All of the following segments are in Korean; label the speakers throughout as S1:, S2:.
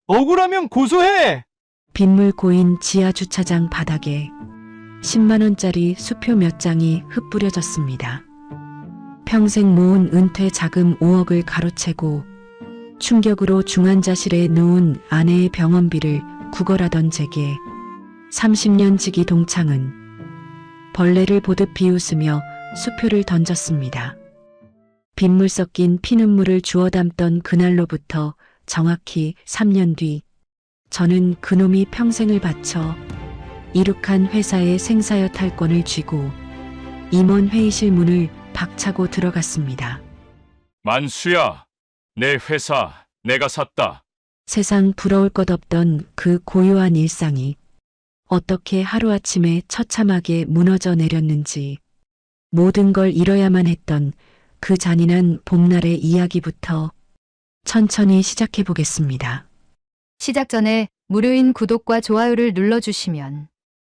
S1: 억울하면 고소해!
S2: 빗물 고인 지하 주차장 바닥에 10만 원짜리 수표 몇 장이 흩뿌려졌습니다. 평생 모은 은퇴 자금 5억을 가로채고 충격으로 중환자실에 누운 아내의 병원비를 구걸하던 제게 30년 지기 동창은 벌레를 보듯 비웃으며 수표를 던졌습니다. 빗물 섞인 피눈물을 주워 담던 그날로부터 정확히 3년 뒤 저는 그놈이 평생을 바쳐 이룩한 회사의 생사여 탈권을 쥐고 임원 회의실 문을 박차고 들어갔습니다.
S3: 만수야, 내 회사 내가 샀다.
S2: 세상 부러울 것 없던 그 고요한 일상이 어떻게 하루아침에 처참하게 무너져 내렸는지 모든 걸 잃어야만 했던 그 잔인한 봄날의 이야기부터 천천히 시작해 보겠습니다.
S4: 시작 전에 무료인 구독과 좋아요를 눌러주시면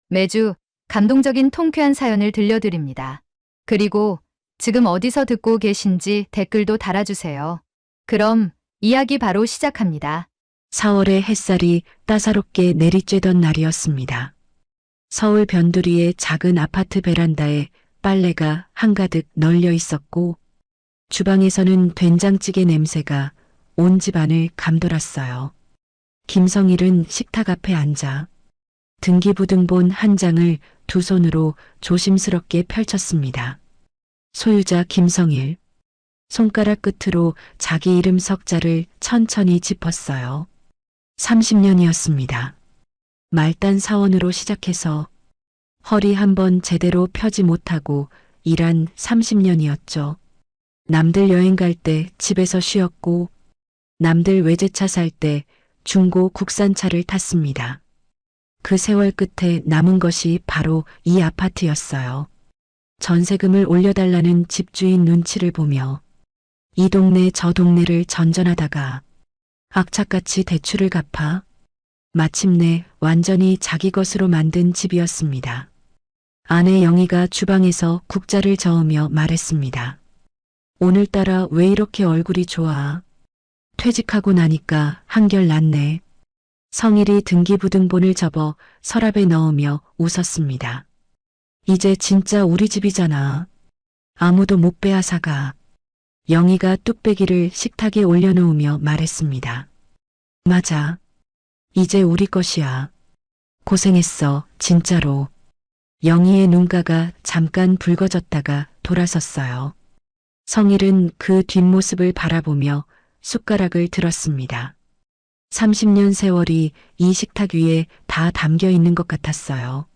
S4: 매주 감동적인 통쾌한 사연을 들려드립니다. 그리고 지금 어디서 듣고 계신지 댓글도 달아주세요. 그럼 이야기 바로 시작합니다.
S2: 4월의 햇살이 따사롭게 내리쬐던 날이었습니다. 서울 변두리의 작은 아파트 베란다에 빨래가 한가득 널려 있었고 주방에서는 된장찌개 냄새가 온 집안을 감돌았어요. 김성일은 식탁 앞에 앉아 등기부등본 한 장을 두 손으로 조심스럽게 펼쳤습니다. 소유자 김성일. 손가락 끝으로 자기 이름 석자를 천천히 짚었어요. 30년이었습니다. 말단 사원으로 시작해서 허리 한번 제대로 펴지 못하고 일한 30년이었죠. 남들 여행 갈 때 집에서 쉬었고 남들 외제차 살 때 중고 국산차를 탔습니다. 그 세월 끝에 남은 것이 바로 이 아파트였어요. 전세금을 올려달라는 집주인 눈치를 보며 이 동네 저 동네를 전전하다가 악착같이 대출을 갚아 마침내 완전히 자기 것으로 만든 집이었습니다. 아내 영희가 주방에서 국자를 저으며 말했습니다. 오늘따라 왜 이렇게 얼굴이 좋아? 퇴직하고 나니까 한결 낫네. 성일이 등기부등본을 접어 서랍에 넣으며 웃었습니다. 이제 진짜 우리 집이잖아. 아무도 못 빼앗아가. 영희가 뚝배기를 식탁에 올려놓으며 말했습니다. 맞아. 이제 우리 것이야. 고생했어, 진짜로. 영희의 눈가가 잠깐 붉어졌다가 돌아섰어요. 성일은 그 뒷모습을 바라보며 숟가락을 들었습니다. 30년 세월이 이 식탁 위에 다 담겨 있는 것 같았어요.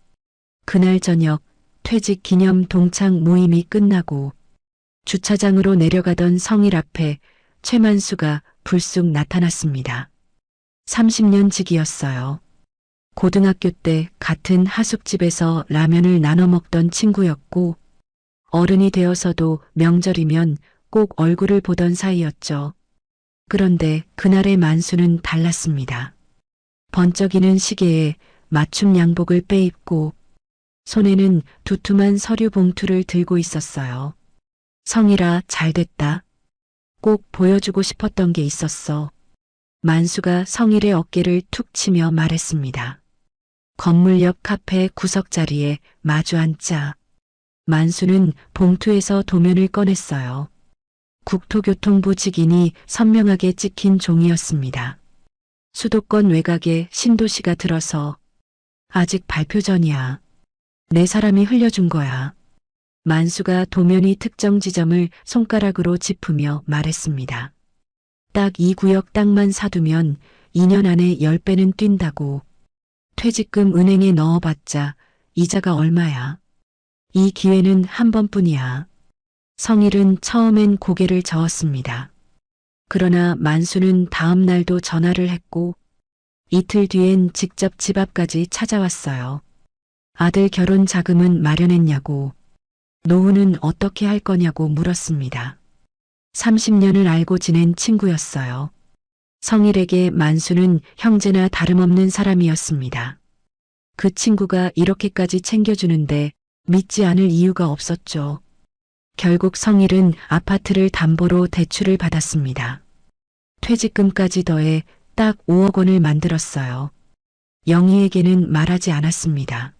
S2: 그날 저녁 퇴직 기념 동창 모임이 끝나고 주차장으로 내려가던 성일 앞에 최만수가 불쑥 나타났습니다. 30년 지기였어요. 고등학교 때 같은 하숙집에서 라면을 나눠 먹던 친구였고 어른이 되어서도 명절이면 꼭 얼굴을 보던 사이였죠. 그런데 그날의 만수는 달랐습니다. 번쩍이는 시계에 맞춤 양복을 빼입고 손에는 두툼한 서류 봉투를 들고 있었어요. 성일아, 잘됐다. 꼭 보여주고 싶었던 게 있었어. 만수가 성일의 어깨를 툭 치며 말했습니다. 건물 옆 카페 구석자리에 마주 앉자. 만수는 봉투에서 도면을 꺼냈어요. 국토교통부 직인이 선명하게 찍힌 종이였습니다. 수도권 외곽에 신도시가 들어서 아직 발표 전이야. 내 사람이 흘려준 거야. 만수가 도면이 특정 지점을 손가락으로 짚으며 말했습니다. 딱 이 구역 땅만 사두면 2년 안에 10배는 뛴다고. 퇴직금 은행에 넣어봤자 이자가 얼마야. 이 기회는 한 번뿐이야. 성일은 처음엔 고개를 저었습니다. 그러나 만수는 다음 날도 전화를 했고 이틀 뒤엔 직접 집 앞까지 찾아왔어요. 아들 결혼 자금은 마련했냐고, 노후는 어떻게 할 거냐고 물었습니다. 30년을 알고 지낸 친구였어요. 성일에게 만수는 형제나 다름없는 사람이었습니다. 그 친구가 이렇게까지 챙겨주는데 믿지 않을 이유가 없었죠. 결국 성일은 아파트를 담보로 대출을 받았습니다. 퇴직금까지 더해 딱 5억 원을 만들었어요. 영희에게는 말하지 않았습니다.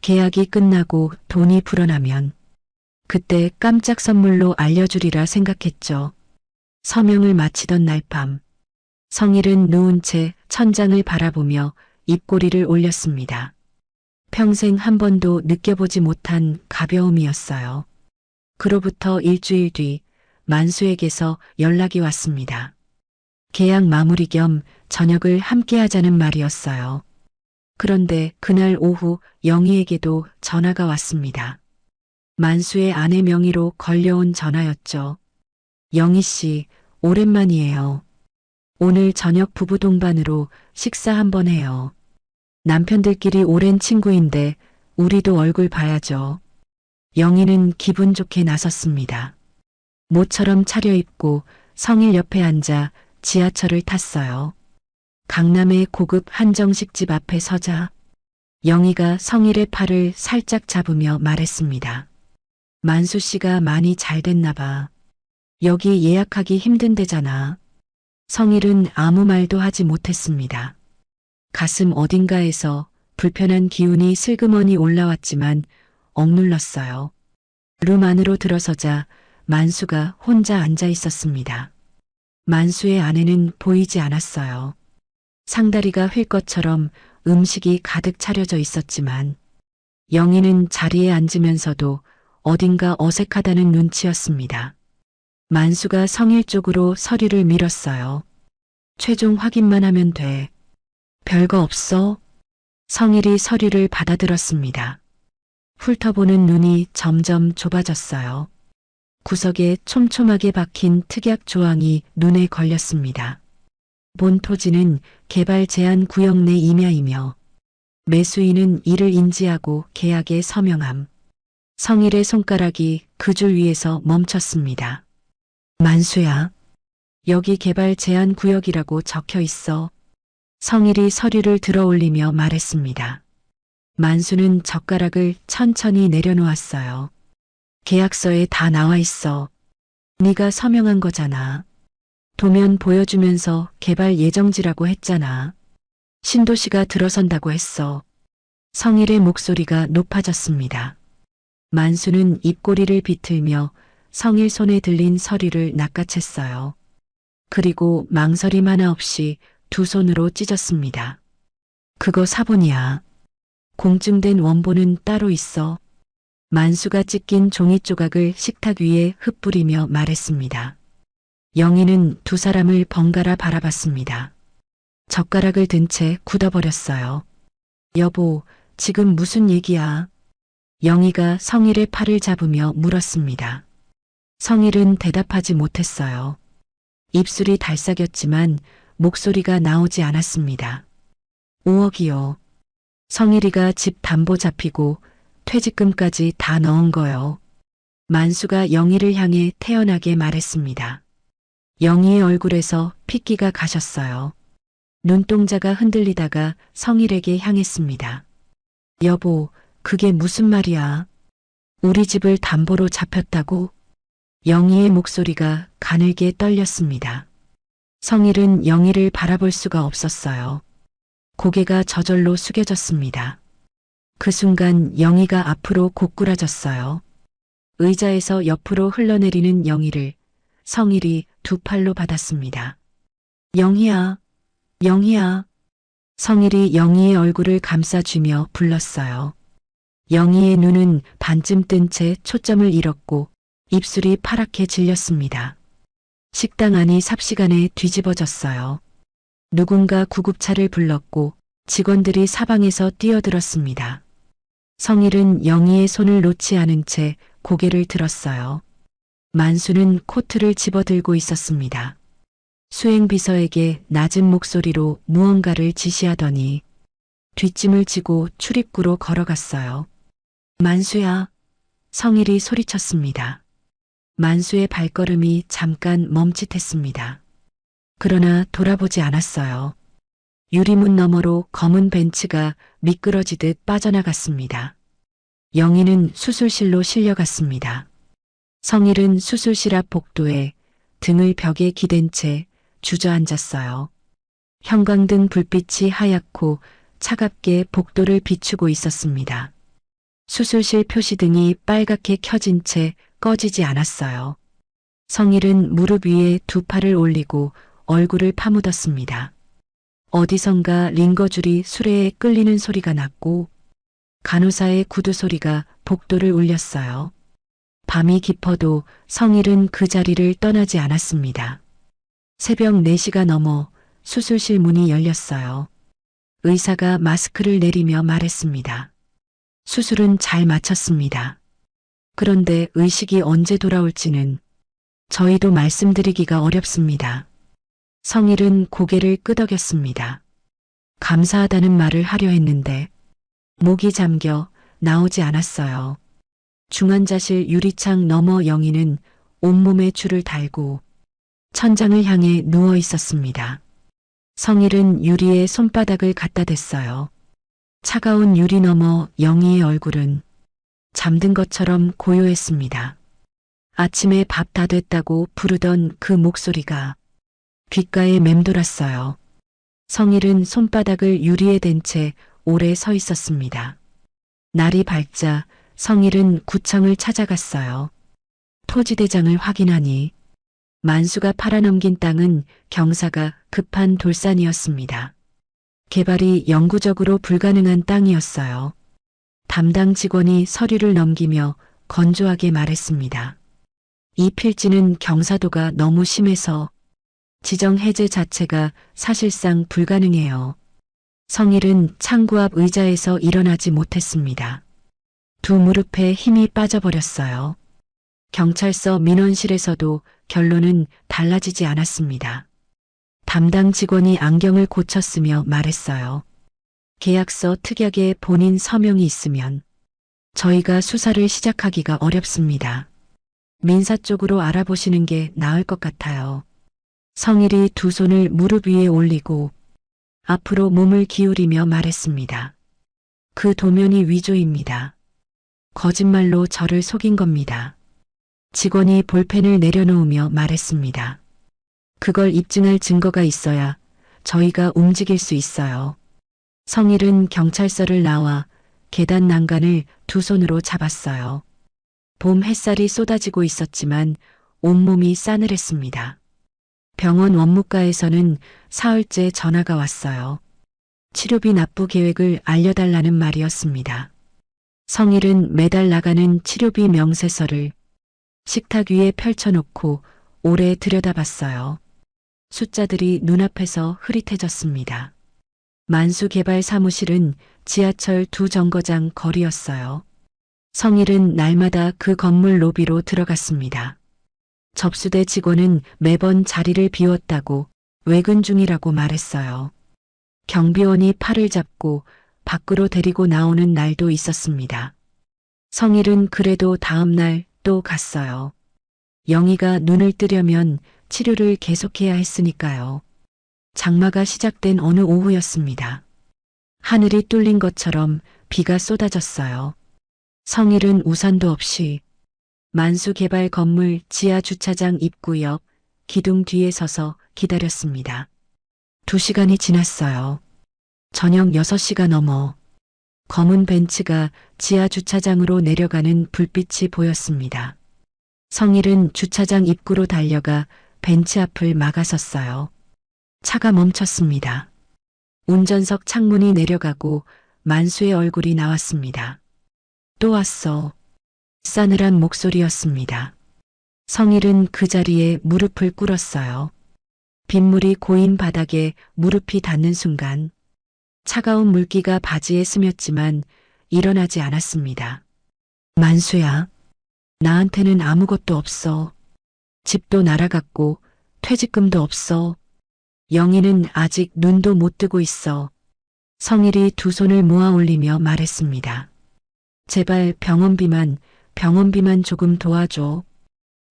S2: 계약이 끝나고 돈이 불어나면 그때 깜짝 선물로 알려주리라 생각했죠. 서명을 마치던 날 밤, 성일은 누운 채 천장을 바라보며 입꼬리를 올렸습니다. 평생 한 번도 느껴보지 못한 가벼움이었어요. 그로부터 일주일 뒤 만수에게서 연락이 왔습니다. 계약 마무리 겸 저녁을 함께 하자는 말이었어요. 그런데 그날 오후 영희에게도 전화가 왔습니다. 만수의 아내 명의로 걸려온 전화였죠. 영희 씨, 오랜만이에요. 오늘 저녁 부부 동반으로 식사 한번 해요. 남편들끼리 오랜 친구인데 우리도 얼굴 봐야죠. 영희는 기분 좋게 나섰습니다. 모처럼 차려입고 성일 옆에 앉아 지하철을 탔어요. 강남의 고급 한정식집 앞에 서자 영희가 성일의 팔을 살짝 잡으며 말했습니다. 만수 씨가 많이 잘 됐나 봐. 여기 예약하기 힘든 데잖아. 성일은 아무 말도 하지 못했습니다. 가슴 어딘가에서 불편한 기운이 슬그머니 올라왔지만 억눌렀어요. 룸 안으로 들어서자 만수가 혼자 앉아 있었습니다. 만수의 아내는 보이지 않았어요. 상다리가 휠 것처럼 음식이 가득 차려져 있었지만 영희는 자리에 앉으면서도 어딘가 어색하다는 눈치였습니다. 만수가 성일 쪽으로 서류를 밀었어요. 최종 확인만 하면 돼. 별거 없어? 성일이 서류를 받아들었습니다. 훑어보는 눈이 점점 좁아졌어요. 구석에 촘촘하게 박힌 특약 조항이 눈에 걸렸습니다. 본 토지는 개발 제한 구역 내 임야이며 매수인은 이를 인지하고 계약에 서명함. 성일의 손가락이 그 줄 위에서 멈췄습니다. 만수야, 여기 개발 제한 구역이라고 적혀 있어. 성일이 서류를 들어 올리며 말했습니다. 만수는 젓가락을 천천히 내려놓았어요. 계약서에 다 나와 있어. 네가 서명한 거잖아. 도면 보여주면서 개발 예정지라고 했잖아. 신도시가 들어선다고 했어. 성일의 목소리가 높아졌습니다. 만수는 입꼬리를 비틀며 성일 손에 들린 서류를 낚아챘어요. 그리고 망설임 하나 없이 두 손으로 찢었습니다. 그거 사본이야. 공증된 원본은 따로 있어. 만수가 찢긴 종이 조각을 식탁 위에 흩뿌리며 말했습니다. 영희는 두 사람을 번갈아 바라봤습니다. 젓가락을 든 채 굳어버렸어요. 여보, 지금 무슨 얘기야? 영희가 성일의 팔을 잡으며 물었습니다. 성일은 대답하지 못했어요. 입술이 달싹였지만 목소리가 나오지 않았습니다. 5억이요. 성일이가 집 담보 잡히고 퇴직금까지 다 넣은 거요. 만수가 영희를 향해 태연하게 말했습니다. 영희의 얼굴에서 핏기가 가셨어요. 눈동자가 흔들리다가 성일에게 향했습니다. 여보, 그게 무슨 말이야? 우리 집을 담보로 잡혔다고? 영희의 목소리가 가늘게 떨렸습니다. 성일은 영희를 바라볼 수가 없었어요. 고개가 저절로 숙여졌습니다. 그 순간 영희가 앞으로 고꾸라졌어요. 의자에서 옆으로 흘러내리는 영희를 성일이 두 팔로 받았습니다. 영희야, 영희야. 성일이 영희의 얼굴을 감싸쥐며 불렀어요. 영희의 눈은 반쯤 뜬 채 초점을 잃었고 입술이 파랗게 질렸습니다. 식당 안이 삽시간에 뒤집어졌어요. 누군가 구급차를 불렀고 직원들이 사방에서 뛰어들었습니다. 성일은 영희의 손을 놓지 않은 채 고개를 들었어요. 만수는 코트를 집어들고 있었습니다. 수행비서에게 낮은 목소리로 무언가를 지시하더니 뒷짐을 지고 출입구로 걸어갔어요. 만수야, 성일이 소리쳤습니다. 만수의 발걸음이 잠깐 멈칫했습니다. 그러나 돌아보지 않았어요. 유리문 너머로 검은 벤츠가 미끄러지듯 빠져나갔습니다. 영희는 수술실로 실려갔습니다. 성일은 수술실 앞 복도에 등을 벽에 기댄 채 주저앉았어요. 형광등 불빛이 하얗고 차갑게 복도를 비추고 있었습니다. 수술실 표시등이 빨갛게 켜진 채 꺼지지 않았어요. 성일은 무릎 위에 두 팔을 올리고 얼굴을 파묻었습니다. 어디선가 링거줄이 수레에 끌리는 소리가 났고 간호사의 구두 소리가 복도를 울렸어요. 밤이 깊어도 성일은 그 자리를 떠나지 않았습니다. 새벽 4시가 넘어 수술실 문이 열렸어요. 의사가 마스크를 내리며 말했습니다. 수술은 잘 마쳤습니다. 그런데 의식이 언제 돌아올지는 저희도 말씀드리기가 어렵습니다. 성일은 고개를 끄덕였습니다. 감사하다는 말을 하려 했는데 목이 잠겨 나오지 않았어요. 중환자실 유리창 너머 영희는 온몸에 줄을 달고 천장을 향해 누워 있었습니다. 성일은 유리에 손바닥을 갖다 댔어요. 차가운 유리 너머 영희의 얼굴은 잠든 것처럼 고요했습니다. 아침에 밥 다 됐다고 부르던 그 목소리가 귓가에 맴돌았어요. 성일은 손바닥을 유리에 댄 채 오래 서 있었습니다. 날이 밝자 성일은 구청을 찾아갔어요. 토지대장을 확인하니 만수가 팔아넘긴 땅은 경사가 급한 돌산이었습니다. 개발이 영구적으로 불가능한 땅이었어요. 담당 직원이 서류를 넘기며 건조하게 말했습니다. 이 필지는 경사도가 너무 심해서 지정 해제 자체가 사실상 불가능해요. 성일은 창구 앞 의자에서 일어나지 못했습니다. 두 무릎에 힘이 빠져버렸어요. 경찰서 민원실에서도 결론은 달라지지 않았습니다. 담당 직원이 안경을 고쳤으며 말했어요. 계약서 특약에 본인 서명이 있으면 저희가 수사를 시작하기가 어렵습니다. 민사 쪽으로 알아보시는 게 나을 것 같아요. 성일이 두 손을 무릎 위에 올리고 앞으로 몸을 기울이며 말했습니다. 그 도면이 위조입니다. 거짓말로 저를 속인 겁니다. 직원이 볼펜을 내려놓으며 말했습니다. 그걸 입증할 증거가 있어야 저희가 움직일 수 있어요. 성일은 경찰서를 나와 계단 난간을 두 손으로 잡았어요. 봄 햇살이 쏟아지고 있었지만 온몸이 싸늘했습니다. 병원 원무과에서는 사흘째 전화가 왔어요. 치료비 납부 계획을 알려달라는 말이었습니다. 성일은 매달 나가는 치료비 명세서를 식탁 위에 펼쳐놓고 오래 들여다봤어요. 숫자들이 눈앞에서 흐릿해졌습니다. 만수개발 사무실은 지하철 2정거장 거리였어요. 성일은 날마다 그 건물 로비로 들어갔습니다. 접수대 직원은 매번 자리를 비웠다고 외근 중이라고 말했어요. 경비원이 팔을 잡고 밖으로 데리고 나오는 날도 있었습니다. 성일은 그래도 다음 날 또 갔어요. 영희가 눈을 뜨려면 치료를 계속해야 했으니까요. 장마가 시작된 어느 오후였습니다. 하늘이 뚫린 것처럼 비가 쏟아졌어요. 성일은 우산도 없이 만수개발 건물 지하 주차장 입구 옆 기둥 뒤에 서서 기다렸습니다. 2시간이 지났어요. 저녁 6시가 넘어 검은 벤츠가 지하 주차장으로 내려가는 불빛이 보였습니다. 성일은 주차장 입구로 달려가 벤츠 앞을 막아섰어요. 차가 멈췄습니다. 운전석 창문이 내려가고 만수의 얼굴이 나왔습니다. 또 왔어. 싸늘한 목소리였습니다. 성일은 그 자리에 무릎을 꿇었어요. 빗물이 고인 바닥에 무릎이 닿는 순간 차가운 물기가 바지에 스쳤지만 일어나지 않았습니다. 만수야, 나한테는 아무것도 없어. 집도 날아갔고 퇴직금도 없어. 영희는 아직 눈도 못 뜨고 있어. 성일이 두 손을 모아 올리며 말했습니다. 제발 병원비만 조금 도와줘.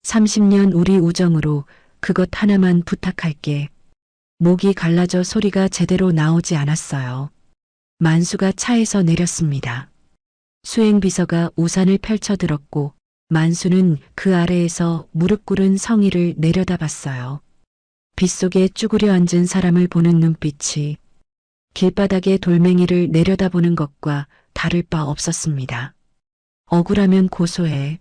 S2: 30년 우리 우정으로 그것 하나만 부탁할게. 목이 갈라져 소리가 제대로 나오지 않았어요. 만수가 차에서 내렸습니다. 수행비서가 우산을 펼쳐들었고 만수는 그 아래에서 무릎 꿇은 성일을 내려다봤어요. 빗속에 쭈그려 앉은 사람을 보는 눈빛이 길바닥에 돌멩이를 내려다보는 것과 다를 바 없었습니다. 억울하면 고소해.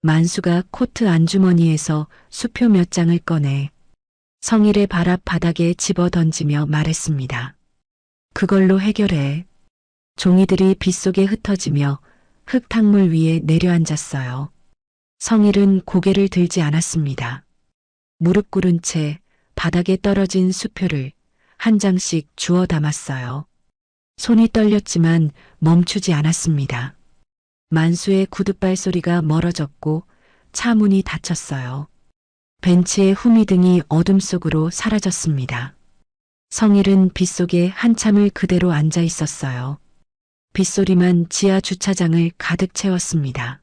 S2: 만수가 코트 안주머니에서 수표 몇 장을 꺼내 성일의 발 앞 바닥에 집어 던지며 말했습니다. 그걸로 해결해. 종이들이 빗속에 흩어지며 흙탕물 위에 내려앉았어요. 성일은 고개를 들지 않았습니다. 무릎 꿇은 채 바닥에 떨어진 수표를 한 장씩 주워 담았어요. 손이 떨렸지만 멈추지 않았습니다. 만수의 구둣발 소리가 멀어졌고 차 문이 닫혔어요. 벤치의 후미등이 어둠 속으로 사라졌습니다. 성일은 빗속에 한참을 그대로 앉아 있었어요. 빗소리만 지하 주차장을 가득 채웠습니다.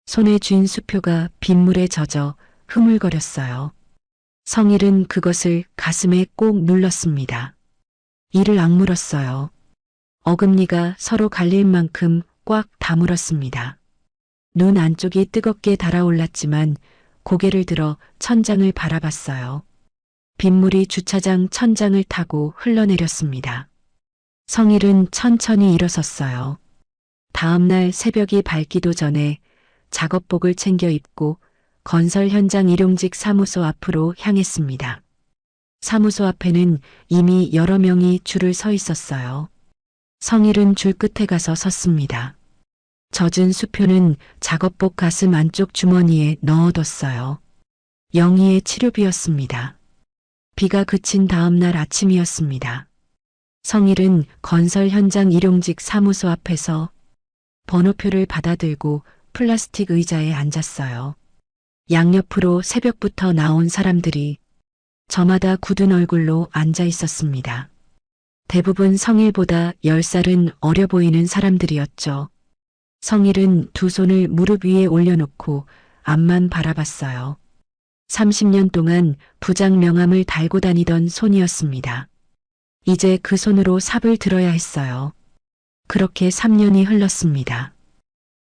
S2: 손에 쥔 수표가 빗물에 젖어 흐물거렸어요. 성일은 그것을 가슴에 꼭 눌렀습니다. 이를 악물었어요. 어금니가 서로 갈릴 만큼 꽉 다물었습니다. 눈 안쪽이 뜨겁게 달아올랐지만 고개를 들어 천장을 바라봤어요. 빗물이 주차장 천장을 타고 흘러내렸습니다. 성일은 천천히 일어섰어요. 다음 날 새벽이 밝기도 전에 작업복을 챙겨 입고 건설 현장 일용직 사무소 앞으로 향했습니다. 사무소 앞에는 이미 여러 명이 줄을 서 있었어요. 성일은 줄 끝에 가서 섰습니다. 젖은 수표는 작업복 가슴 안쪽 주머니에 넣어뒀어요. 영희의 치료비였습니다. 비가 그친 다음 날 아침이었습니다. 성일은 건설 현장 일용직 사무소 앞에서 번호표를 받아들고 플라스틱 의자에 앉았어요. 양옆으로 새벽부터 나온 사람들이 저마다 굳은 얼굴로 앉아 있었습니다. 대부분 성일보다 10살은 어려 보이는 사람들이었죠. 성일은 두 손을 무릎 위에 올려놓고 앞만 바라봤어요. 30년 동안 부장 명함을 달고 다니던 손이었습니다. 이제 그 손으로 삽을 들어야 했어요. 그렇게 3년이 흘렀습니다.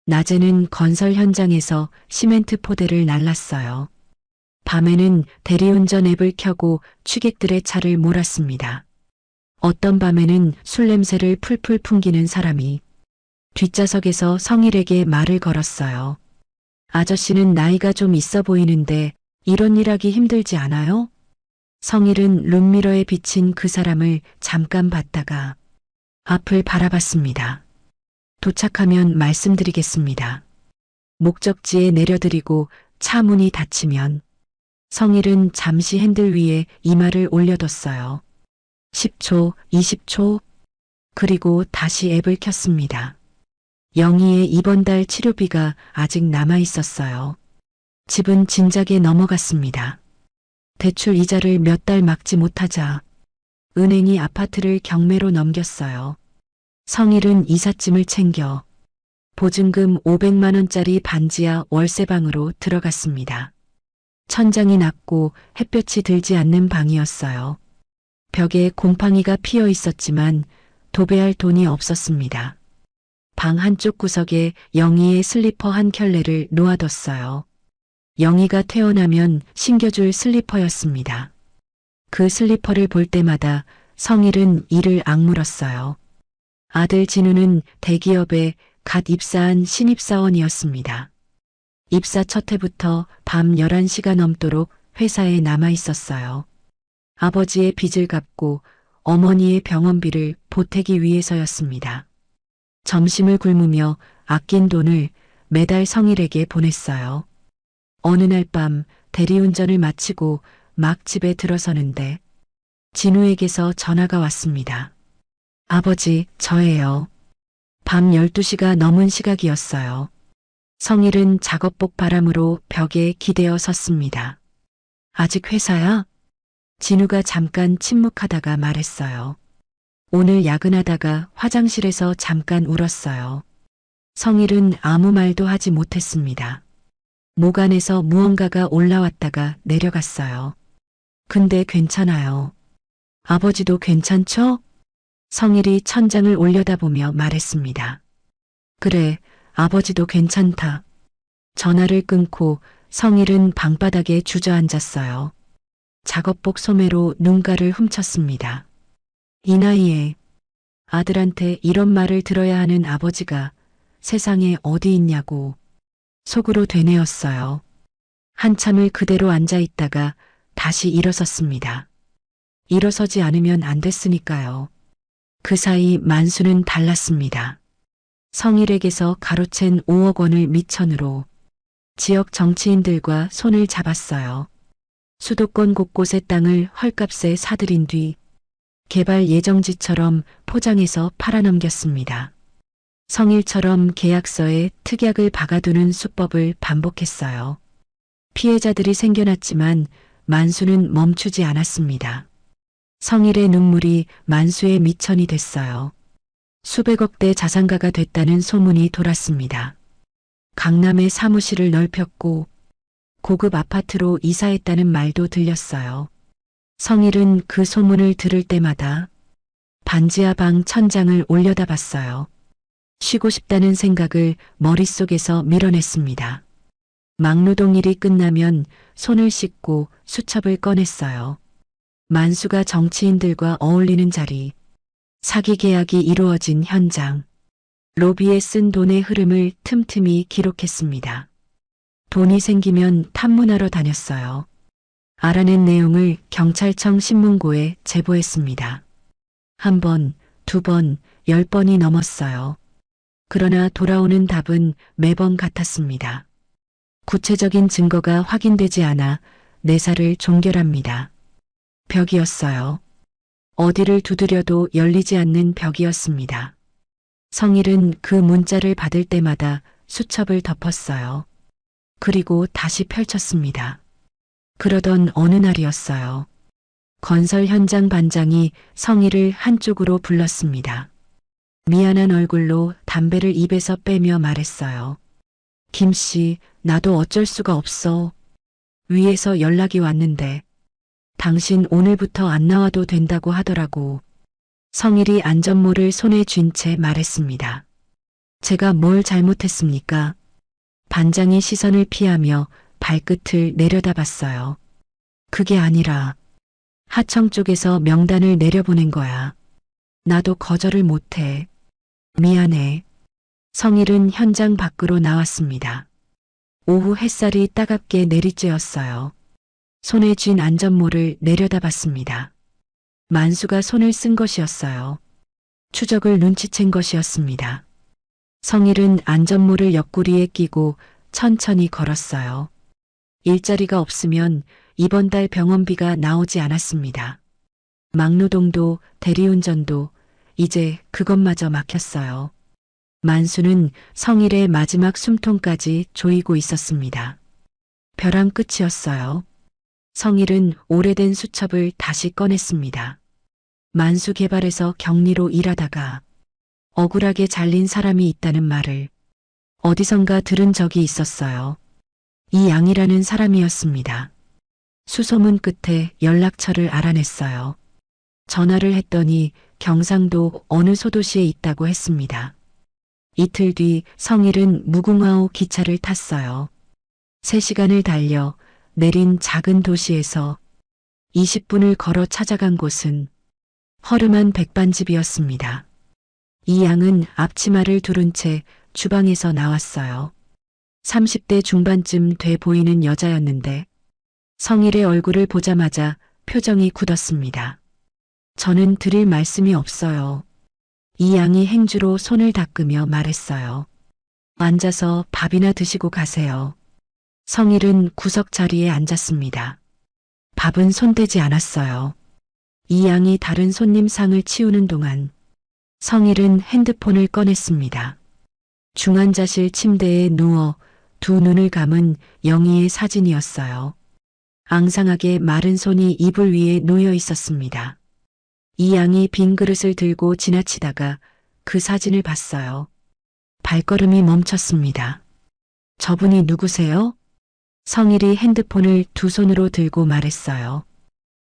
S2: 낮에는 건설 현장에서 시멘트 포대를 날랐어요. 밤에는 대리운전 앱을 켜고 취객들의 차를 몰았습니다. 어떤 밤에는 술 냄새를 풀풀 풍기는 사람이 뒷좌석에서 성일에게 말을 걸었어요. 아저씨는 나이가 좀 있어 보이는데 이런 일 하기 힘들지 않아요? 성일은 룸미러에 비친 그 사람을 잠깐 봤다가 앞을 바라봤습니다. 도착하면 말씀드리겠습니다. 목적지에 내려드리고 차 문이 닫히면 성일은 잠시 핸들 위에 이마를 올려뒀어요. 10초, 20초, 그리고 다시 앱을 켰습니다. 영희의 이번 달 치료비가 아직 남아 있었어요. 집은 진작에 넘어갔습니다. 대출 이자를 몇 달 막지 못하자 은행이 아파트를 경매로 넘겼어요. 성일은 이삿짐을 챙겨 보증금 500만 원짜리 반지하 월세방으로 들어갔습니다. 천장이 낮고 햇볕이 들지 않는 방이었어요. 벽에 곰팡이가 피어 있었지만 도배할 돈이 없었습니다. 방 한쪽 구석에 영희의 슬리퍼 한 켤레를 놓아뒀어요. 영희가 태어나면 신겨줄 슬리퍼였습니다. 그 슬리퍼를 볼 때마다 성일은 이를 악물었어요. 아들 진우는 대기업에 갓 입사한 신입사원이었습니다. 입사 첫 해부터 밤 11시가 넘도록 회사에 남아 있었어요. 아버지의 빚을 갚고 어머니의 병원비를 보태기 위해서였습니다. 점심을 굶으며 아낀 돈을 매달 성일에게 보냈어요. 어느 날 밤 대리운전을 마치고 막 집에 들어서는데 진우에게서 전화가 왔습니다. 아버지, 저예요. 밤 12시가 넘은 시각이었어요. 성일은 작업복 바람으로 벽에 기대어 섰습니다. 아직 회사야? 진우가 잠깐 침묵하다가 말했어요. 오늘 야근하다가 화장실에서 잠깐 울었어요. 성일은 아무 말도 하지 못했습니다. 목 안에서 무언가가 올라왔다가 내려갔어요. 근데 괜찮아요. 아버지도 괜찮죠? 성일이 천장을 올려다보며 말했습니다. 그래, 아버지도 괜찮다. 전화를 끊고 성일은 방바닥에 주저앉았어요. 작업복 소매로 눈가를 훔쳤습니다. 이 나이에 아들한테 이런 말을 들어야 하는 아버지가 세상에 어디 있냐고 속으로 되뇌었어요. 한참을 그대로 앉아 있다가 다시 일어섰습니다. 일어서지 않으면 안 됐으니까요. 그 사이 만수는 달랐습니다. 성일에게서 가로챈 5억 원을 미천으로 지역 정치인들과 손을 잡았어요. 수도권 곳곳의 땅을 헐값에 사들인 뒤 개발 예정지처럼 포장해서 팔아넘겼습니다. 성일처럼 계약서에 특약을 박아두는 수법을 반복했어요. 피해자들이 생겨났지만 만수는 멈추지 않았습니다. 성일의 눈물이 만수의 미천이 됐어요. 수백억대 자산가가 됐다는 소문이 돌았습니다. 강남에 사무실을 넓혔고 고급 아파트로 이사했다는 말도 들렸어요. 성일은 그 소문을 들을 때마다 반지하 방 천장을 올려다봤어요. 쉬고 싶다는 생각을 머릿속에서 밀어냈습니다. 막노동 일이 끝나면 손을 씻고 수첩을 꺼냈어요. 만수가 정치인들과 어울리는 자리, 사기 계약이 이루어진 현장, 로비에 쓴 돈의 흐름을 틈틈이 기록했습니다. 돈이 생기면 탐문하러 다녔어요. 알아낸 내용을 경찰청 신문고에 제보했습니다. 1번, 2번, 10번이 넘었어요. 그러나 돌아오는 답은 매번 같았습니다. 구체적인 증거가 확인되지 않아 내사를 종결합니다. 벽이었어요. 어디를 두드려도 열리지 않는 벽이었습니다. 성일은 그 문자를 받을 때마다 수첩을 덮었어요. 그리고 다시 펼쳤습니다. 그러던 어느 날이었어요. 건설 현장 반장이 성일을 한쪽으로 불렀습니다. 미안한 얼굴로 담배를 입에서 빼며 말했어요. 김 씨, 나도 어쩔 수가 없어. 위에서 연락이 왔는데 당신 오늘부터 안 나와도 된다고 하더라고. 성일이 안전모를 손에 쥔 채 말했습니다. 제가 뭘 잘못했습니까? 반장이 시선을 피하며 발끝을 내려다봤어요. 그게 아니라 하청 쪽에서 명단을 내려보낸 거야. 나도 거절을 못해. 미안해. 성일은 현장 밖으로 나왔습니다. 오후 햇살이 따갑게 내리쬐었어요. 손에 쥔 안전모를 내려다봤습니다. 만수가 손을 쓴 것이었어요. 추적을 눈치챈 것이었습니다. 성일은 안전모를 옆구리에 끼고 천천히 걸었어요. 일자리가 없으면 이번 달 병원비가 나오지 않았습니다. 막노동도 대리운전도 이제 그것마저 막혔어요. 만수는 성일의 마지막 숨통까지 조이고 있었습니다. 벼랑 끝이었어요. 성일은 오래된 수첩을 다시 꺼냈습니다. 만수 개발에서 격리로 일하다가 억울하게 잘린 사람이 있다는 말을 어디선가 들은 적이 있었어요. 이 양이라는 사람이었습니다. 수소문 끝에 연락처를 알아냈어요. 전화를 했더니 경상도 어느 소도시에 있다고 했습니다. 이틀 뒤 성일은 무궁화호 기차를 탔어요. 3시간을 달려 내린 작은 도시에서 20분을 걸어 찾아간 곳은 허름한 백반집이었습니다. 이 양은 앞치마를 두른 채 주방에서 나왔어요. 30대 중반쯤 돼 보이는 여자였는데 성일의 얼굴을 보자마자 표정이 굳었습니다. 저는 드릴 말씀이 없어요. 이 양이 행주로 손을 닦으며 말했어요. 앉아서 밥이나 드시고 가세요. 성일은 구석 자리에 앉았습니다. 밥은 손대지 않았어요. 이 양이 다른 손님 상을 치우는 동안 성일은 핸드폰을 꺼냈습니다. 중환자실 침대에 누워 두 눈을 감은 영희의 사진이었어요. 앙상하게 마른 손이 이불 위에 놓여 있었습니다. 이 양이 빈 그릇을 들고 지나치다가 그 사진을 봤어요. 발걸음이 멈췄습니다. 저분이 누구세요? 성일이 핸드폰을 두 손으로 들고 말했어요.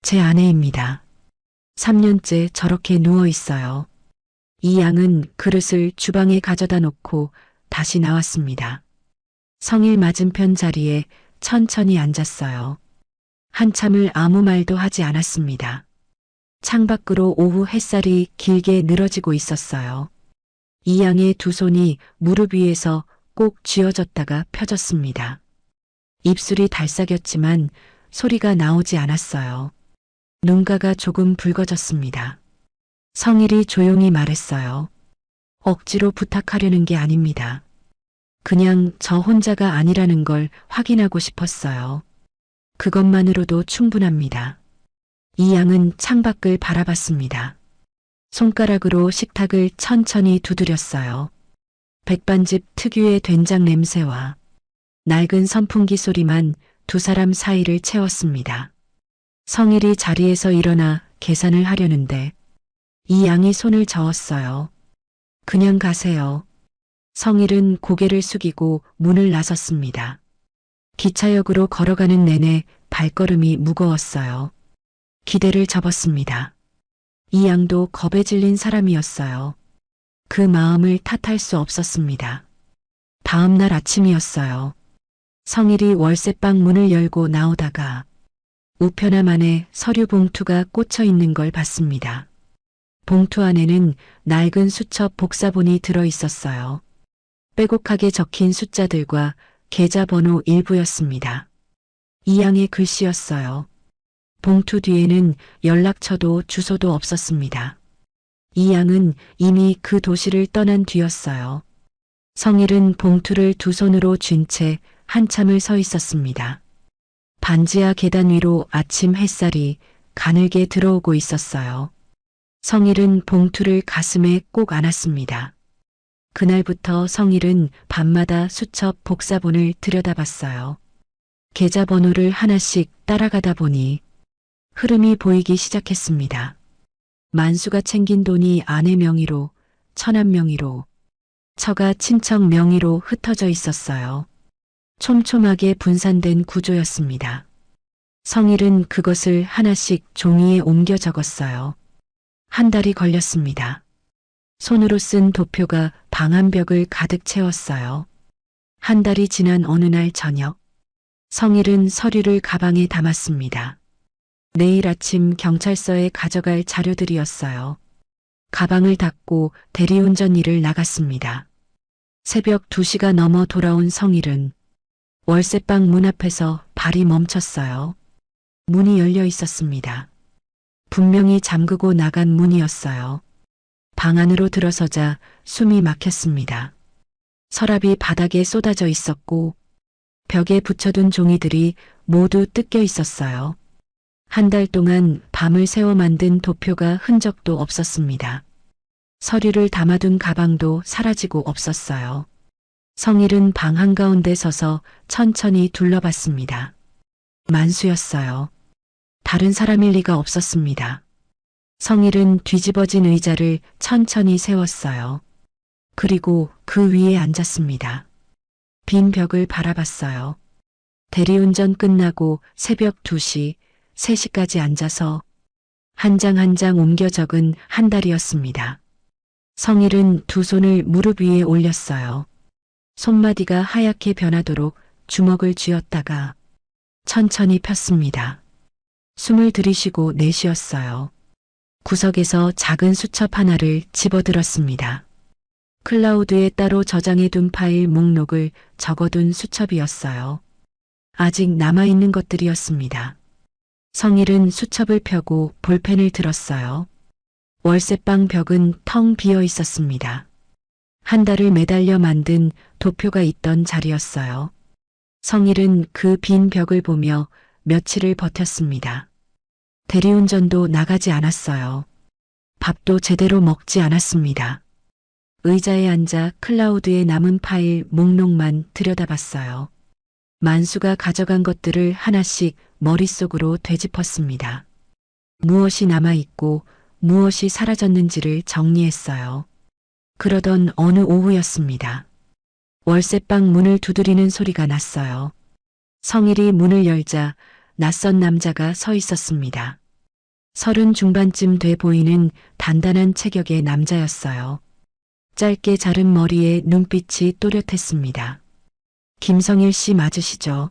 S2: 제 아내입니다. 3년째 저렇게 누워 있어요. 이 양은 그릇을 주방에 가져다 놓고 다시 나왔습니다. 성일 맞은편 자리에 천천히 앉았어요. 한참을 아무 말도 하지 않았습니다. 창밖으로 오후 햇살이 길게 늘어지고 있었어요. 이양의 두 손이 무릎 위에서 꼭 쥐어졌다가 펴졌습니다. 입술이 달싹였지만 소리가 나오지 않았어요. 눈가가 조금 붉어졌습니다. 성일이 조용히 말했어요. 억지로 부탁하려는 게 아닙니다. 그냥 저 혼자가 아니라는 걸 확인하고 싶었어요. 그것만으로도 충분합니다. 이양은 창밖을 바라봤습니다. 손가락으로 식탁을 천천히 두드렸어요. 백반집 특유의 된장 냄새와 낡은 선풍기 소리만 두 사람 사이를 채웠습니다. 성일이 자리에서 일어나 계산을 하려는데 이양이 손을 저었어요. 그냥 가세요. 성일은 고개를 숙이고 문을 나섰습니다. 기차역으로 걸어가는 내내 발걸음이 무거웠어요. 기대를 접었습니다. 이양도 겁에 질린 사람이었어요. 그 마음을 탓할 수 없었습니다. 다음 날 아침이었어요. 성일이 월세방 문을 열고 나오다가 우편함 안에 서류 봉투가 꽂혀 있는 걸 봤습니다. 봉투 안에는 낡은 수첩 복사본이 들어 있었어요. 빼곡하게 적힌 숫자들과 계좌번호 일부였습니다. 이양의 글씨였어요. 봉투 뒤에는 연락처도 주소도 없었습니다. 이양은 이미 그 도시를 떠난 뒤였어요. 성일은 봉투를 두 손으로 쥔 채 한참을 서 있었습니다. 반지하 계단 위로 아침 햇살이 가늘게 들어오고 있었어요. 성일은 봉투를 가슴에 꼭 안았습니다. 그날부터 성일은 밤마다 수첩 복사본을 들여다봤어요. 계좌번호를 하나씩 따라가다 보니 흐름이 보이기 시작했습니다. 만수가 챙긴 돈이 아내 명의로, 처남 명의로, 처가 친척 명의로 흩어져 있었어요. 촘촘하게 분산된 구조였습니다. 성일은 그것을 하나씩 종이에 옮겨 적었어요. 한 달이 걸렸습니다. 손으로 쓴 도표가 방 한 벽을 가득 채웠어요. 한 달이 지난 어느 날 저녁, 성일은 서류를 가방에 담았습니다. 내일 아침 경찰서에 가져갈 자료들이었어요. 가방을 닫고 대리운전 일을 나갔습니다. 새벽 2시가 넘어 돌아온 성일은 월세방 문 앞에서 발이 멈췄어요. 문이 열려 있었습니다. 분명히 잠그고 나간 문이었어요. 방 안으로 들어서자 숨이 막혔습니다. 서랍이 바닥에 쏟아져 있었고 벽에 붙여둔 종이들이 모두 뜯겨 있었어요. 한 달 동안 밤을 새워 만든 도표가 흔적도 없었습니다. 서류를 담아둔 가방도 사라지고 없었어요. 성일은 방 한가운데 서서 천천히 둘러봤습니다. 만수였어요. 다른 사람일 리가 없었습니다. 성일은 뒤집어진 의자를 천천히 세웠어요. 그리고 그 위에 앉았습니다. 빈 벽을 바라봤어요. 대리운전 끝나고 새벽 2시, 3시까지 앉아서 한 장 한 장 옮겨 적은 한 달이었습니다. 성일은 두 손을 무릎 위에 올렸어요. 손마디가 하얗게 변하도록 주먹을 쥐었다가 천천히 폈습니다. 숨을 들이쉬고 내쉬었어요. 구석에서 작은 수첩 하나를 집어들었습니다. 클라우드에 따로 저장해둔 파일 목록을 적어둔 수첩이었어요. 아직 남아있는 것들이었습니다. 성일은 수첩을 펴고 볼펜을 들었어요. 월세방 벽은 텅 비어 있었습니다. 한 달을 매달려 만든 도표가 있던 자리였어요. 성일은 그 빈 벽을 보며 며칠을 버텼습니다. 대리운전도 나가지 않았어요. 밥도 제대로 먹지 않았습니다. 의자에 앉아 클라우드에 남은 파일 목록만 들여다봤어요. 만수가 가져간 것들을 하나씩 머릿속으로 되짚었습니다. 무엇이 남아있고 무엇이 사라졌는지를 정리했어요. 그러던 어느 오후였습니다. 월세방 문을 두드리는 소리가 났어요. 성일이 문을 열자 낯선 남자가 서 있었습니다. 30 중반쯤 돼 보이는 단단한 체격의 남자였어요. 짧게 자른 머리에 눈빛이 또렷했습니다. 김성일 씨 맞으시죠?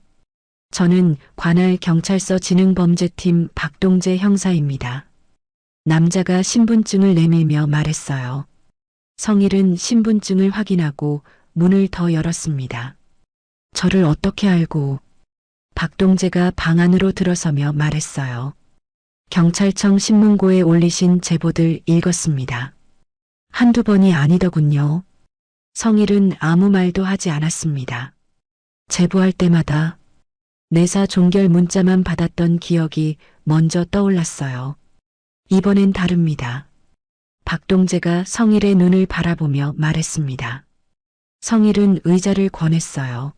S2: 저는 관할 경찰서 지능범죄팀 박동재 형사입니다. 남자가 신분증을 내밀며 말했어요. 성일은 신분증을 확인하고 문을 더 열었습니다. 저를 어떻게 알고? 박동재가 방 안으로 들어서며 말했어요. 경찰청 신문고에 올리신 제보들 읽었습니다. 한두 번이 아니더군요. 성일은 아무 말도 하지 않았습니다. 제보할 때마다 내사 종결 문자만 받았던 기억이 먼저 떠올랐어요. 이번엔 다릅니다. 박동재가 성일의 눈을 바라보며 말했습니다. 성일은 의자를 권했어요.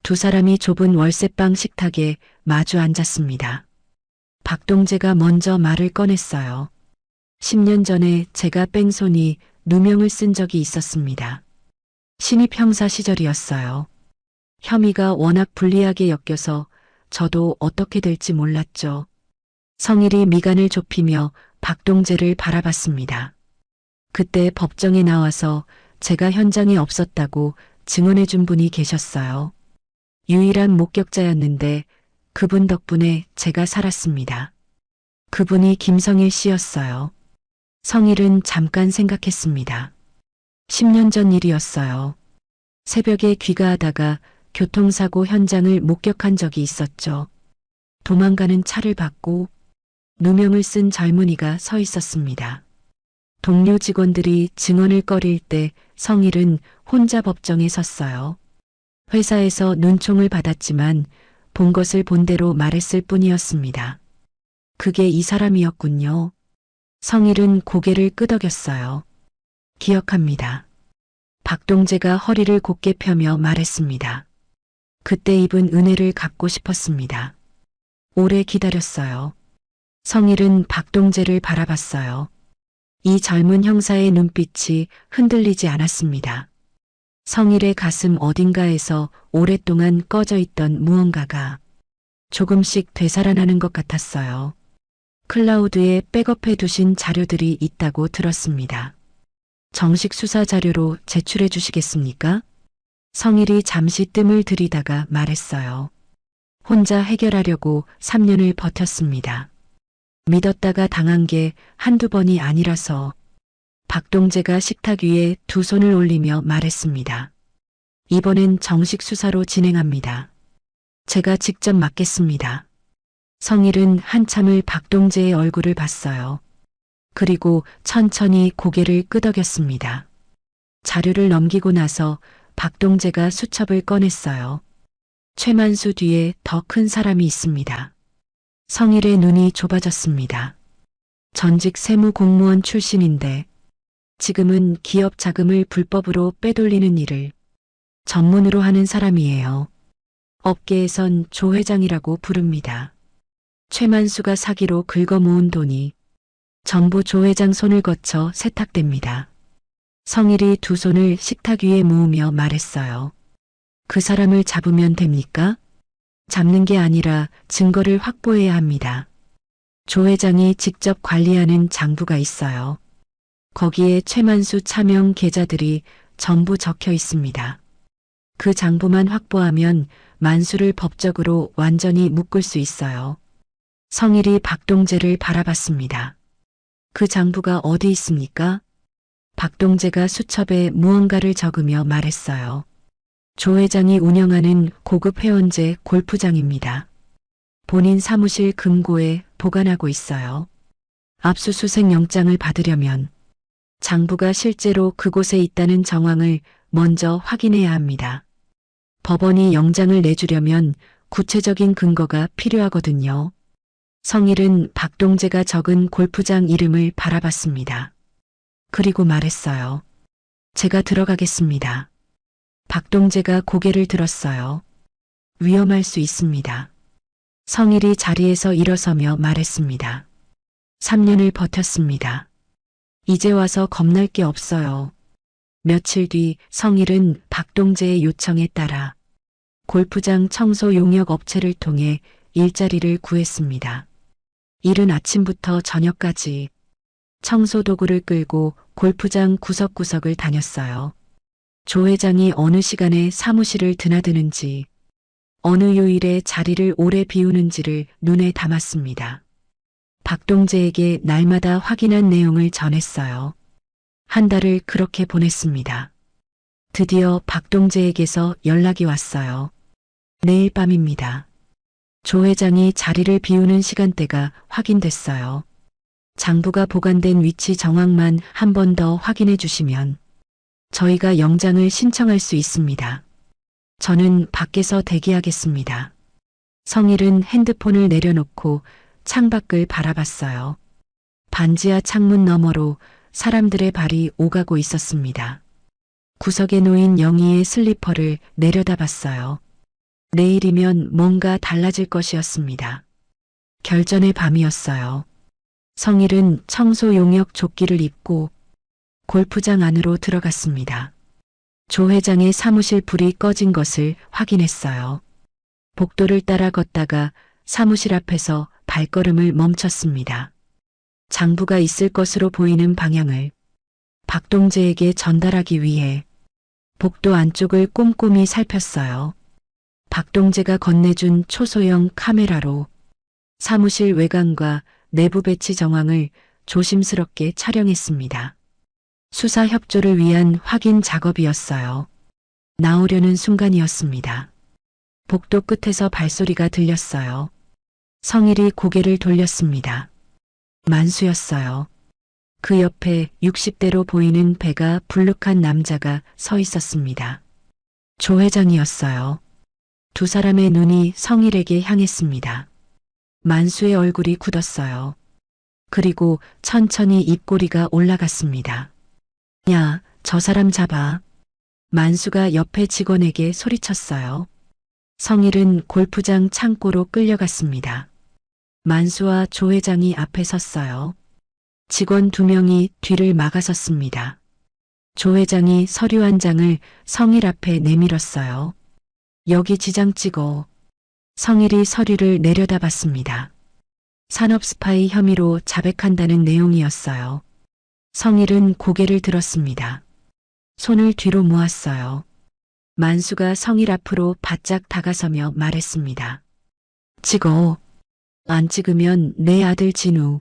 S2: 두 사람이 좁은 월세방 식탁에 마주 앉았습니다. 박동재가 먼저 말을 꺼냈어요. 10년 전에 제가 뺑소니 누명을 쓴 적이 있었습니다. 신입 형사 시절이었어요. 혐의가 워낙 불리하게 엮여서 저도 어떻게 될지 몰랐죠. 성일이 미간을 좁히며 박동재를 바라봤습니다. 그때 법정에 나와서 제가 현장에 없었다고 증언해 준 분이 계셨어요. 유일한 목격자였는데 그분 덕분에 제가 살았습니다. 그분이 김성일 씨였어요. 성일은 잠깐 생각했습니다. 10년 전 일이었어요. 새벽에 귀가하다가 교통사고 현장을 목격한 적이 있었죠. 도망가는 차를 봤고 누명을 쓴 젊은이가 서 있었습니다. 동료 직원들이 증언을 꺼릴 때 성일은 혼자 법정에 섰어요. 회사에서 눈총을 받았지만 본 것을 본대로 말했을 뿐이었습니다. 그게 이 사람이었군요. 성일은 고개를 끄덕였어요. 기억합니다. 박동재가 허리를 곧게 펴며 말했습니다. 그때 입은 은혜를 갚고 싶었습니다. 오래 기다렸어요. 성일은 박동재를 바라봤어요. 이 젊은 형사의 눈빛이 흔들리지 않았습니다. 성일의 가슴 어딘가에서 오랫동안 꺼져 있던 무언가가 조금씩 되살아나는 것 같았어요. 클라우드에 백업해 두신 자료들이 있다고 들었습니다. 정식 수사 자료로 제출해 주시겠습니까? 성일이 잠시 뜸을 들이다가 말했어요. 혼자 해결하려고 3년을 버텼습니다. 믿었다가 당한 게 한두 번이 아니라서. 박동재가 식탁 위에 두 손을 올리며 말했습니다. 이번엔 정식 수사로 진행합니다. 제가 직접 맡겠습니다. 성일은 한참을 박동재의 얼굴을 봤어요. 그리고 천천히 고개를 끄덕였습니다. 자료를 넘기고 나서 박동재가 수첩을 꺼냈어요. 최만수 뒤에 더 큰 사람이 있습니다. 성일의 눈이 좁아졌습니다. 전직 세무공무원 출신인데 지금은 기업 자금을 불법으로 빼돌리는 일을 전문으로 하는 사람이에요. 업계에선 조 회장이라고 부릅니다. 최만수가 사기로 긁어 모은 돈이 전부 조 회장 손을 거쳐 세탁됩니다. 성일이 두 손을 식탁 위에 모으며 말했어요. 그 사람을 잡으면 됩니까? 잡는 게 아니라 증거를 확보해야 합니다. 조 회장이 직접 관리하는 장부가 있어요. 거기에 최만수 차명 계좌들이 전부 적혀 있습니다. 그 장부만 확보하면 만수를 법적으로 완전히 묶을 수 있어요. 성일이 박동재를 바라봤습니다. 그 장부가 어디 있습니까? 박동재가 수첩에 무언가를 적으며 말했어요. 조 회장이 운영하는 고급 회원제 골프장입니다. 본인 사무실 금고에 보관하고 있어요. 압수수색 영장을 받으려면 장부가 실제로 그곳에 있다는 정황을 먼저 확인해야 합니다. 법원이 영장을 내주려면 구체적인 근거가 필요하거든요. 성일은 박동재가 적은 골프장 이름을 바라봤습니다. 그리고 말했어요. 제가 들어가겠습니다. 박동재가 고개를 들었어요. 위험할 수 있습니다. 성일이 자리에서 일어서며 말했습니다. 3년을 버텼습니다. 이제 와서 겁날 게 없어요. 며칠 뒤 성일은 박동재의 요청에 따라 골프장 청소 용역 업체를 통해 일자리를 구했습니다. 이른 아침부터 저녁까지 청소 도구를 끌고 골프장 구석구석을 다녔어요. 조 회장이 어느 시간에 사무실을 드나드는지, 어느 요일에 자리를 오래 비우는지를 눈에 담았습니다. 박동재에게 날마다 확인한 내용을 전했어요. 한 달을 그렇게 보냈습니다. 드디어 박동재에게서 연락이 왔어요. 내일 밤입니다. 조 회장이 자리를 비우는 시간대가 확인됐어요. 장부가 보관된 위치 정확만 한 번 더 확인해 주시면 저희가 영장을 신청할 수 있습니다. 저는 밖에서 대기하겠습니다. 성일은 핸드폰을 내려놓고 창밖을 바라봤어요. 반지하 창문 너머로 사람들의 발이 오가고 있었습니다. 구석에 놓인 영희의 슬리퍼를 내려다봤어요. 내일이면 뭔가 달라질 것이었습니다. 결전의 밤이었어요. 성일은 청소 용역 조끼를 입고 골프장 안으로 들어갔습니다. 조 회장의 사무실 불이 꺼진 것을 확인했어요. 복도를 따라 걷다가 사무실 앞에서 발걸음을 멈췄습니다. 장부가 있을 것으로 보이는 방향을 박동재에게 전달하기 위해 복도 안쪽을 꼼꼼히 살폈어요. 박동재가 건네준 초소형 카메라로 사무실 외관과 내부 배치 정황을 조심스럽게 촬영했습니다. 수사 협조를 위한 확인 작업이었어요. 나오려는 순간이었습니다. 복도 끝에서 발소리가 들렸어요. 성일이 고개를 돌렸습니다. 만수였어요. 그 옆에 60대로 보이는 배가 불룩한 남자가 서 있었습니다. 조 회장이었어요. 두 사람의 눈이 성일에게 향했습니다. 만수의 얼굴이 굳었어요. 그리고 천천히 입꼬리가 올라갔습니다. 야, 저 사람 잡아. 만수가 옆에 직원에게 소리쳤어요. 성일은 골프장 창고로 끌려갔습니다. 만수와 조 회장이 앞에 섰어요. 직원 2명이 뒤를 막아섰습니다. 조 회장이 서류 한 장을 성일 앞에 내밀었어요. 여기 지장 찍어. 성일이 서류를 내려다봤습니다. 산업 스파이 혐의로 자백한다는 내용이었어요. 성일은 고개를 들었습니다. 손을 뒤로 모았어요. 만수가 성일 앞으로 바짝 다가서며 말했습니다. 찍어. 안 찍으면 내 아들 진우.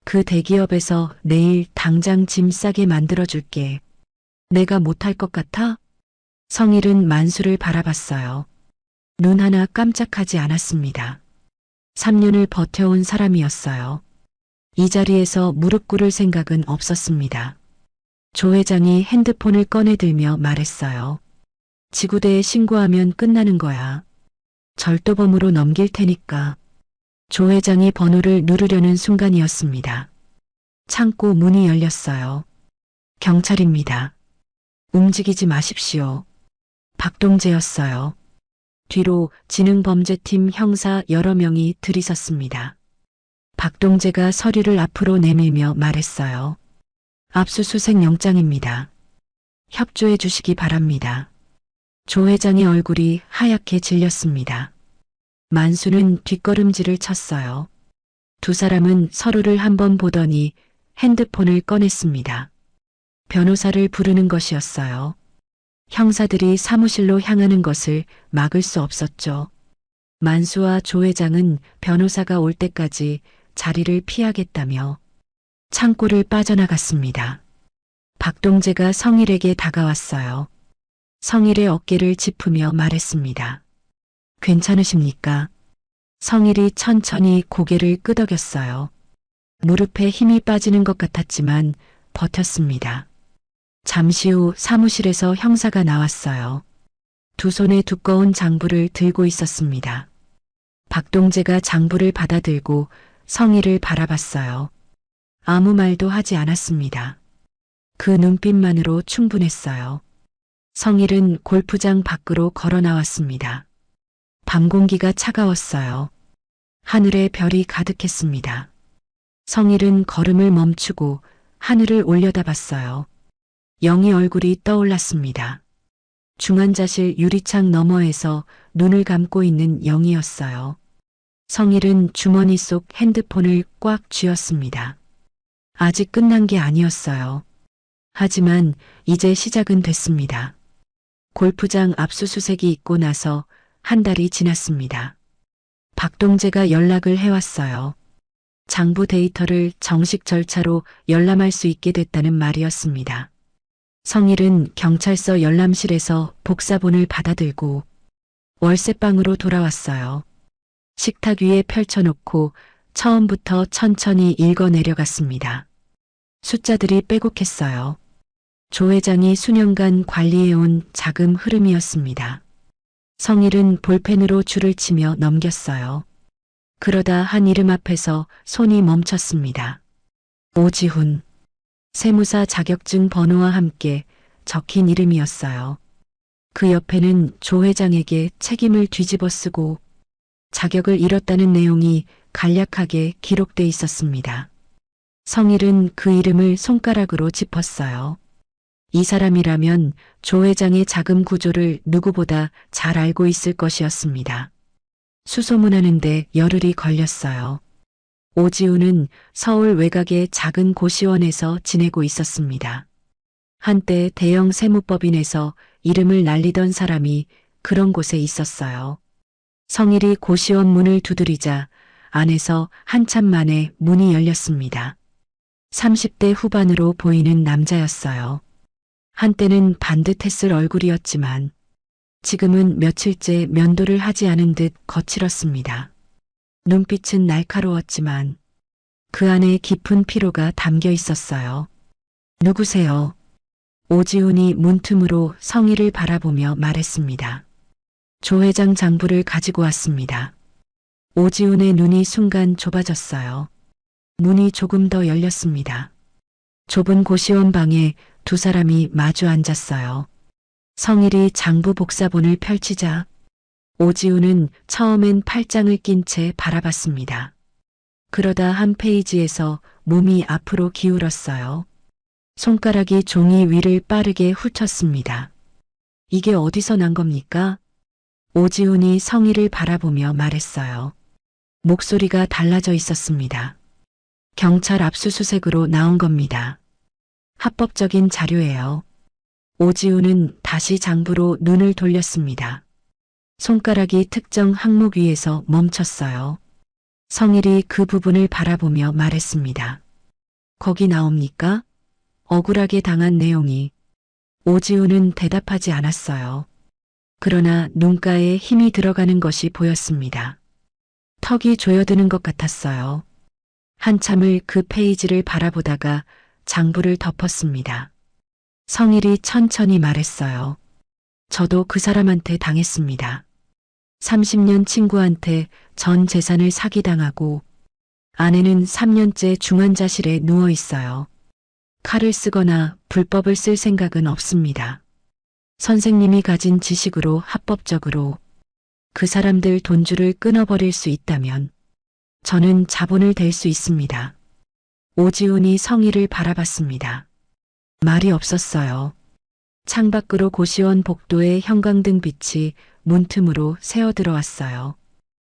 S2: 그 대기업에서 내일 당장 짐 싸게 만들어줄게. 내가 못할 것 같아? 성일은 만수를 바라봤어요. 눈 하나 깜짝하지 않았습니다. 3년을 버텨온 사람이었어요. 이 자리에서 무릎 꿇을 생각은 없었습니다. 조 회장이 핸드폰을 꺼내들며 말했어요. 지구대에 신고하면 끝나는 거야. 절도범으로 넘길 테니까. 조 회장이 번호를 누르려는 순간이었습니다. 창고 문이 열렸어요. 경찰입니다. 움직이지 마십시오. 박동재였어요. 뒤로 지능범죄팀 형사 여러 명이 들이섰습니다. 박동재가 서류를 앞으로 내밀며 말했어요. 압수수색 영장입니다. 협조해 주시기 바랍니다. 조 회장의 얼굴이 하얗게 질렸습니다. 만수는 뒷걸음질을 쳤어요. 두 사람은 서로를 한번 보더니 핸드폰을 꺼냈습니다. 변호사를 부르는 것이었어요. 형사들이 사무실로 향하는 것을 막을 수 없었죠. 만수와 조 회장은 변호사가 올 때까지 자리를 피하겠다며 창고를 빠져나갔습니다. 박동재가 성일에게 다가왔어요. 성일의 어깨를 짚으며 말했습니다. 괜찮으십니까? 성일이 천천히 고개를 끄덕였어요. 무릎에 힘이 빠지는 것 같았지만 버텼습니다. 잠시 후 사무실에서 형사가 나왔어요. 두 손에 두꺼운 장부를 들고 있었습니다. 박동재가 장부를 받아들고 성일을 바라봤어요. 아무 말도 하지 않았습니다. 그 눈빛만으로 충분했어요. 성일은 골프장 밖으로 걸어 나왔습니다. 밤 공기가 차가웠어요. 하늘에 별이 가득했습니다. 성일은 걸음을 멈추고 하늘을 올려다봤어요. 영희 얼굴이 떠올랐습니다. 중환자실 유리창 너머에서 눈을 감고 있는 영희였어요. 성일은 주머니 속 핸드폰을 꽉 쥐었습니다. 아직 끝난 게 아니었어요. 하지만 이제 시작은 됐습니다. 골프장 압수수색이 있고 나서 한 달이 지났습니다. 박동재가 연락을 해왔어요. 장부 데이터를 정식 절차로 열람할 수 있게 됐다는 말이었습니다. 성일은 경찰서 열람실에서 복사본을 받아들고 월세방으로 돌아왔어요. 식탁 위에 펼쳐놓고 처음부터 천천히 읽어 내려갔습니다. 숫자들이 빼곡했어요. 조 회장이 수년간 관리해온 자금 흐름이었습니다. 성일은 볼펜으로 줄을 치며 넘겼어요. 그러다 한 이름 앞에서 손이 멈췄습니다. 오지훈. 세무사 자격증 번호와 함께 적힌 이름이었어요. 그 옆에는 조 회장에게 책임을 뒤집어 쓰고 자격을 잃었다는 내용이 간략하게 기록돼 있었습니다. 성일은 그 이름을 손가락으로 짚었어요. 이 사람이라면 조 회장의 자금 구조를 누구보다 잘 알고 있을 것이었습니다. 수소문하는데 열흘이 걸렸어요. 오지훈은 서울 외곽의 작은 고시원에서 지내고 있었습니다. 한때 대형 세무법인에서 이름을 날리던 사람이 그런 곳에 있었어요. 성일이 고시원 문을 두드리자 안에서 한참 만에 문이 열렸습니다. 30대 후반으로 보이는 남자였어요. 한때는 반듯했을 얼굴이었지만 지금은 며칠째 면도를 하지 않은 듯 거칠었습니다. 눈빛은 날카로웠지만 그 안에 깊은 피로가 담겨 있었어요. 누구세요? 오지훈이 문틈으로 성일을 바라보며 말했습니다. 조 회장 장부를 가지고 왔습니다. 오지훈의 눈이 순간 좁아졌어요. 문이 조금 더 열렸습니다. 좁은 고시원 방에 두 사람이 마주 앉았어요. 성일이 장부 복사본을 펼치자 오지훈은 처음엔 팔짱을 낀 채 바라봤습니다. 그러다 한 페이지에서 몸이 앞으로 기울었어요. 손가락이 종이 위를 빠르게 훑었습니다. 이게 어디서 난 겁니까? 오지훈이 성일을 바라보며 말했어요. 목소리가 달라져 있었습니다. 경찰 압수수색으로 나온 겁니다. 합법적인 자료예요. 오지훈은 다시 장부로 눈을 돌렸습니다. 손가락이 특정 항목 위에서 멈췄어요. 성일이 그 부분을 바라보며 말했습니다. 거기 나옵니까? 억울하게 당한 내용이. 오지훈은 대답하지 않았어요. 그러나 눈가에 힘이 들어가는 것이 보였습니다. 턱이 조여드는 것 같았어요. 한참을 그 페이지를 바라보다가 장부를 덮었습니다. 성일이 천천히 말했어요. 저도 그 사람한테 당했습니다. 30년 친구한테 전 재산을 사기당하고 아내는 3년째 중환자실에 누워 있어요. 칼을 쓰거나 불법을 쓸 생각은 없습니다. 선생님이 가진 지식으로 합법적으로 그 사람들 돈줄을 끊어버릴 수 있다면 저는 자본을 댈 수 있습니다. 오지훈이 성일을 바라봤습니다. 말이 없었어요. 창밖으로 고시원 복도의 형광등 빛이 문틈으로 새어 들어왔어요.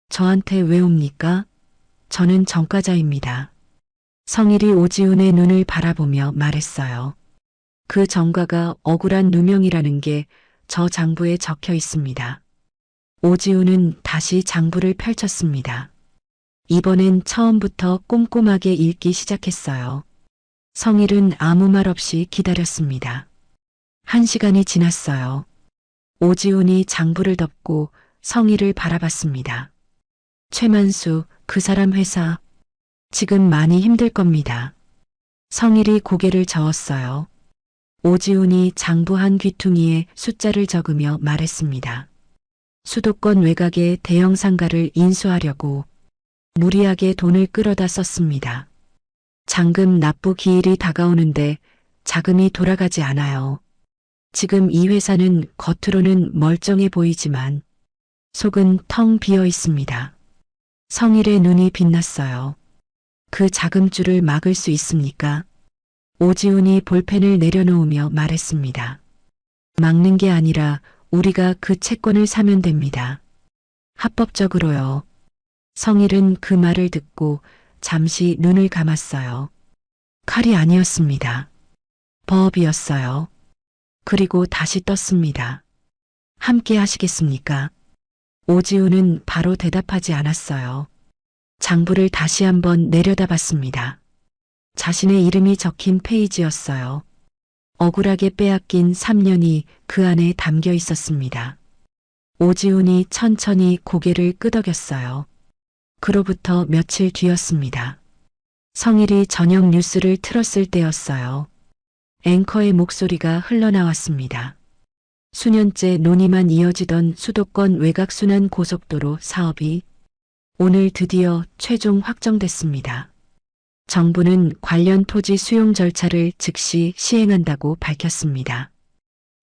S2: 저한테 왜 옵니까? 저는 전과자입니다. 성일이 오지훈의 눈을 바라보며 말했어요. 그 전과가 억울한 누명이라는 게 저 장부에 적혀 있습니다. 오지훈은 다시 장부를 펼쳤습니다. 이번엔 처음부터 꼼꼼하게 읽기 시작했어요. 성일은 아무 말 없이 기다렸습니다. 1시간이 지났어요. 오지훈이 장부를 덮고 성일을 바라봤습니다. 최만수, 그 사람 회사, 지금 많이 힘들 겁니다. 성일이 고개를 저었어요. 오지훈이 장부 한 귀퉁이에 숫자를 적으며 말했습니다. 수도권 외곽의 대형 상가를 인수하려고 무리하게 돈을 끌어다 썼습니다. 잔금 납부 기일이 다가오는데 자금이 돌아가지 않아요. 지금 이 회사는 겉으로는 멀쩡해 보이지만 속은 텅 비어 있습니다. 성일의 눈이 빛났어요. 그 자금줄을 막을 수 있습니까? 오지훈이 볼펜을 내려놓으며 말했습니다. 막는 게 아니라 우리가 그 채권을 사면 됩니다. 합법적으로요. 성일은 그 말을 듣고 잠시 눈을 감았어요. 칼이 아니었습니다. 법이었어요. 그리고 다시 떴습니다. 함께 하시겠습니까? 오지훈은 바로 대답하지 않았어요. 장부를 다시 한번 내려다봤습니다. 자신의 이름이 적힌 페이지였어요. 억울하게 빼앗긴 3년이 그 안에 담겨 있었습니다. 오지훈이 천천히 고개를 끄덕였어요. 그로부터 며칠 뒤였습니다. 성일이 저녁 뉴스를 틀었을 때였어요. 앵커의 목소리가 흘러나왔습니다. 수년째 논의만 이어지던 수도권 외곽순환 고속도로 사업이 오늘 드디어 최종 확정됐습니다. 정부는 관련 토지 수용 절차를 즉시 시행한다고 밝혔습니다.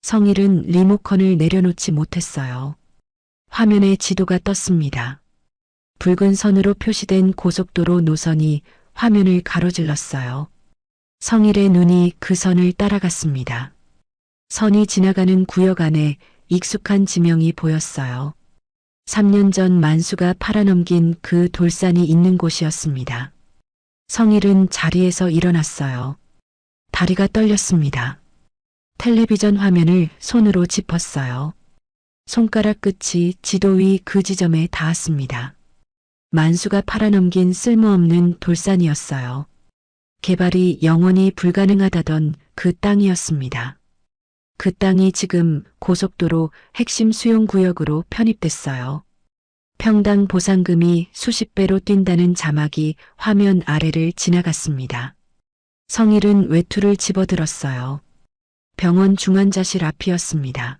S2: 성일은 리모컨을 내려놓지 못했어요. 화면에 지도가 떴습니다. 붉은 선으로 표시된 고속도로 노선이 화면을 가로질렀어요. 성일의 눈이 그 선을 따라갔습니다. 선이 지나가는 구역 안에 익숙한 지명이 보였어요. 3년 전 만수가 팔아넘긴 그 돌산이 있는 곳이었습니다. 성일은 자리에서 일어났어요. 다리가 떨렸습니다. 텔레비전 화면을 손으로 짚었어요. 손가락 끝이 지도 위 그 지점에 닿았습니다. 만수가 팔아넘긴 쓸모없는 돌산이었어요. 개발이 영원히 불가능하다던 그 땅이었습니다. 그 땅이 지금 고속도로 핵심 수용구역으로 편입됐어요. 평당 보상금이 수십 배로 뛴다는 자막이 화면 아래를 지나갔습니다. 성일은 외투를 집어들었어요. 병원 중환자실 앞이었습니다.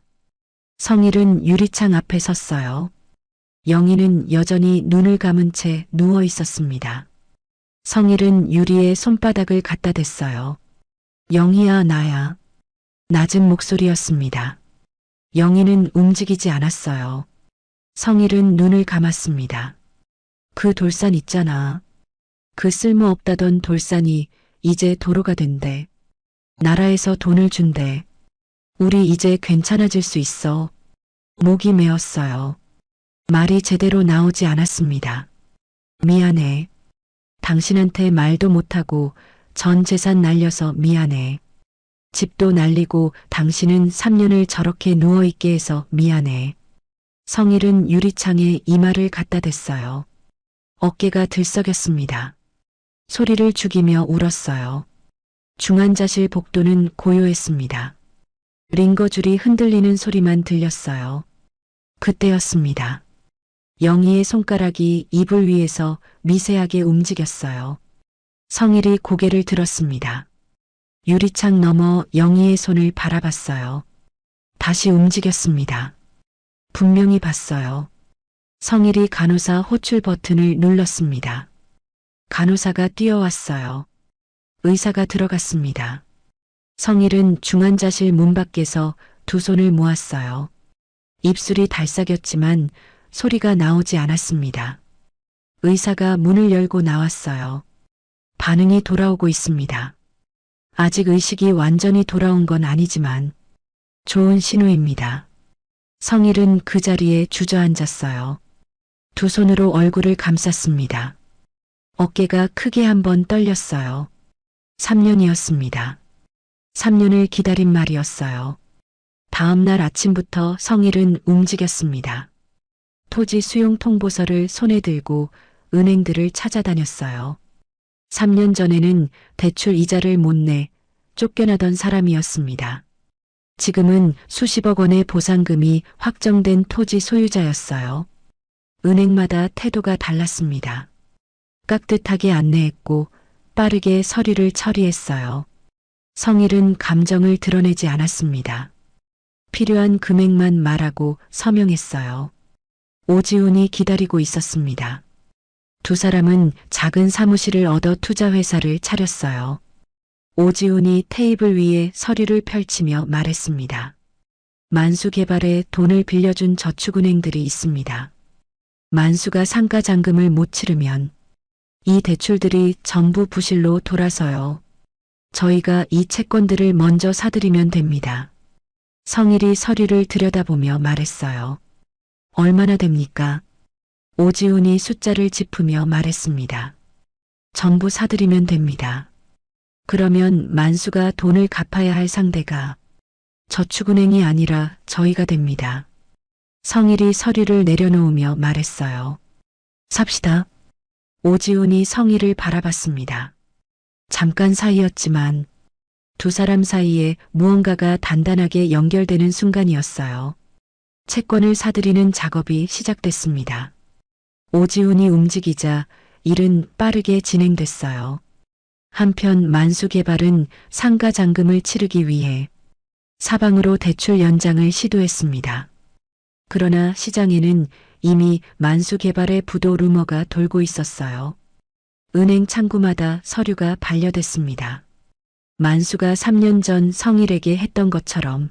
S2: 성일은 유리창 앞에 섰어요. 영희는 여전히 눈을 감은 채 누워 있었습니다. 성일은 유리에 손바닥을 갖다 댔어요. 영희야, 나야. 낮은 목소리였습니다. 영희는 움직이지 않았어요. 성일은 눈을 감았습니다. 그 돌산 있잖아. 그 쓸모없다던 돌산이 이제 도로가 된대. 나라에서 돈을 준대. 우리 이제 괜찮아질 수 있어. 목이 메었어요. 말이 제대로 나오지 않았습니다. 미안해. 당신한테 말도 못하고 전 재산 날려서 미안해. 집도 날리고 당신은 3년을 저렇게 누워있게 해서 미안해. 성일은 유리창에 이마를 갖다 댔어요. 어깨가 들썩였습니다. 소리를 죽이며 울었어요. 중환자실 복도는 고요했습니다. 링거줄이 흔들리는 소리만 들렸어요. 그때였습니다. 영희의 손가락이 이불 위에서 미세하게 움직였어요. 성일이 고개를 들었습니다. 유리창 너머 영희의 손을 바라봤어요. 다시 움직였습니다. 분명히 봤어요. 성일이 간호사 호출 버튼을 눌렀습니다. 간호사가 뛰어왔어요. 의사가 들어갔습니다. 성일은 중환자실 문 밖에서 두 손을 모았어요. 입술이 달싹였지만 소리가 나오지 않았습니다. 의사가 문을 열고 나왔어요. 반응이 돌아오고 있습니다. 아직 의식이 완전히 돌아온 건 아니지만 좋은 신호입니다. 성일은 그 자리에 주저앉았어요. 두 손으로 얼굴을 감쌌습니다. 어깨가 크게 한번 떨렸어요. 3년이었습니다. 3년을 기다린 말이었어요. 다음 날 아침부터 성일은 움직였습니다. 토지 수용 통보서를 손에 들고 은행들을 찾아다녔어요. 3년 전에는 대출 이자를 못 내 쫓겨나던 사람이었습니다. 지금은 수십억 원의 보상금이 확정된 토지 소유자였어요. 은행마다 태도가 달랐습니다. 깍듯하게 안내했고 빠르게 서류를 처리했어요. 성일은 감정을 드러내지 않았습니다. 필요한 금액만 말하고 서명했어요. 오지훈이 기다리고 있었습니다. 두 사람은 작은 사무실을 얻어 투자회사를 차렸어요. 오지훈이 테이블 위에 서류를 펼치며 말했습니다. 만수개발에 돈을 빌려준 저축은행들이 있습니다. 만수가 상가잔금을 못 치르면 이 대출들이 전부 부실로 돌아서요. 저희가 이 채권들을 먼저 사들이면 됩니다. 성일이 서류를 들여다보며 말했어요. 얼마나 됩니까? 오지훈이 숫자를 짚으며 말했습니다. 전부 사들이면 됩니다. 그러면 만수가 돈을 갚아야 할 상대가 저축은행이 아니라 저희가 됩니다. 성일이 서류를 내려놓으며 말했어요. 삽시다. 오지훈이 성일을 바라봤습니다. 잠깐 사이였지만 두 사람 사이에 무언가가 단단하게 연결되는 순간이었어요. 채권을 사들이는 작업이 시작됐습니다. 오지훈이 움직이자 일은 빠르게 진행됐어요. 한편 만수개발은 상가 잔금을 치르기 위해 사방으로 대출 연장을 시도했습니다. 그러나 시장에는 이미 만수개발의 부도 루머가 돌고 있었어요. 은행 창구마다 서류가 반려됐습니다. 만수가 3년 전 성일에게 했던 것처럼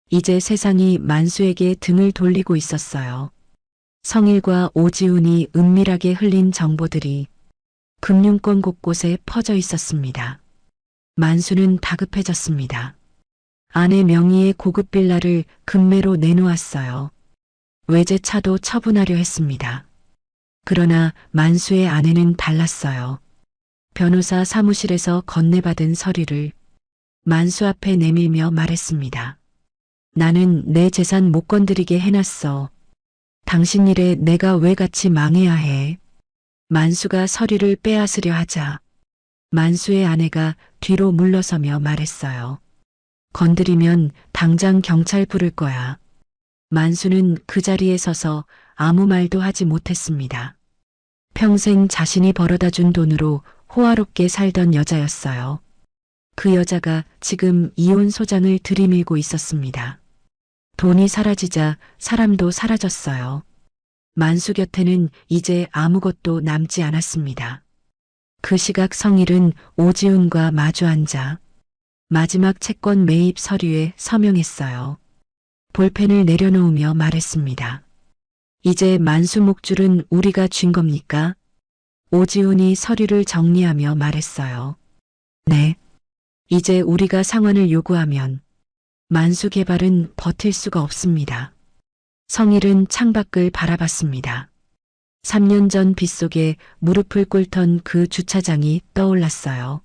S2: 이제 세상이 만수에게 등을 돌리고 있었어요. 성일과 오지훈이 은밀하게 흘린 정보들이 금융권 곳곳에 퍼져 있었습니다. 만수는 다급해졌습니다. 아내 명의의 고급 빌라를 금매로 내놓았어요. 외제차도 처분하려 했습니다. 그러나 만수의 아내는 달랐어요. 변호사 사무실에서 건네받은 서류를 만수 앞에 내밀며 말했습니다. 나는 내 재산 못 건드리게 해놨어. 당신 일에 내가 왜 같이 망해야 해? 만수가 서류를 빼앗으려 하자 만수의 아내가 뒤로 물러서며 말했어요. 건드리면 당장 경찰 부를 거야. 만수는 그 자리에 서서 아무 말도 하지 못했습니다. 평생 자신이 벌어다 준 돈으로 호화롭게 살던 여자였어요. 그 여자가 지금 이혼 소장을 들이밀고 있었습니다. 돈이 사라지자 사람도 사라졌어요. 만수 곁에는 이제 아무것도 남지 않았습니다. 그 시각 성일은 오지훈과 마주 앉아 마지막 채권 매입 서류에 서명했어요. 볼펜을 내려놓으며 말했습니다. 이제 만수 목줄은 우리가 쥔 겁니까? 오지훈이 서류를 정리하며 말했어요. 네. 이제 우리가 상환을 요구하면 만수개발은 버틸 수가 없습니다. 성일은 창밖을 바라봤습니다. 3년 전 빗속에 무릎을 꿇던 그 주차장이 떠올랐어요.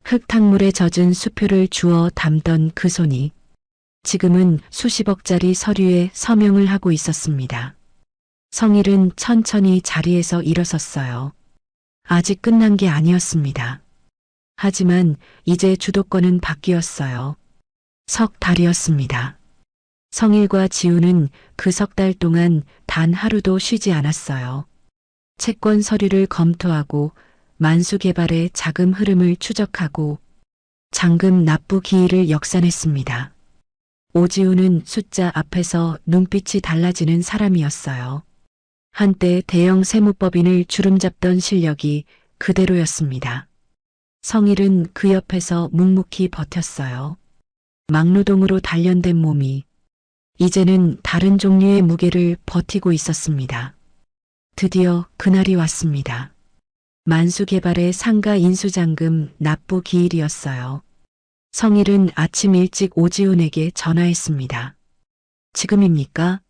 S2: 흙탕물에 젖은 수표를 주워 담던 그 손이 지금은 수십억짜리 서류에 서명을 하고 있었습니다. 성일은 천천히 자리에서 일어섰어요. 아직 끝난 게 아니었습니다. 하지만 이제 주도권은 바뀌었어요. 석 달이었습니다. 성일과 지우는 그 석 달 동안 단 하루도 쉬지 않았어요. 채권 서류를 검토하고 만수개발의 자금 흐름을 추적하고 잔금 납부 기일을 역산했습니다. 오지훈은 숫자 앞에서 눈빛이 달라지는 사람이었어요. 한때 대형 세무법인을 주름잡던 실력이 그대로였습니다. 성일은 그 옆에서 묵묵히 버텼어요. 막노동으로 단련된 몸이 이제는 다른 종류의 무게를 버티고 있었습니다. 드디어 그날이 왔습니다. 만수개발의 상가 인수잔금 납부 기일이었어요. 성일은 아침 일찍 오지훈에게 전화했습니다. 지금입니까?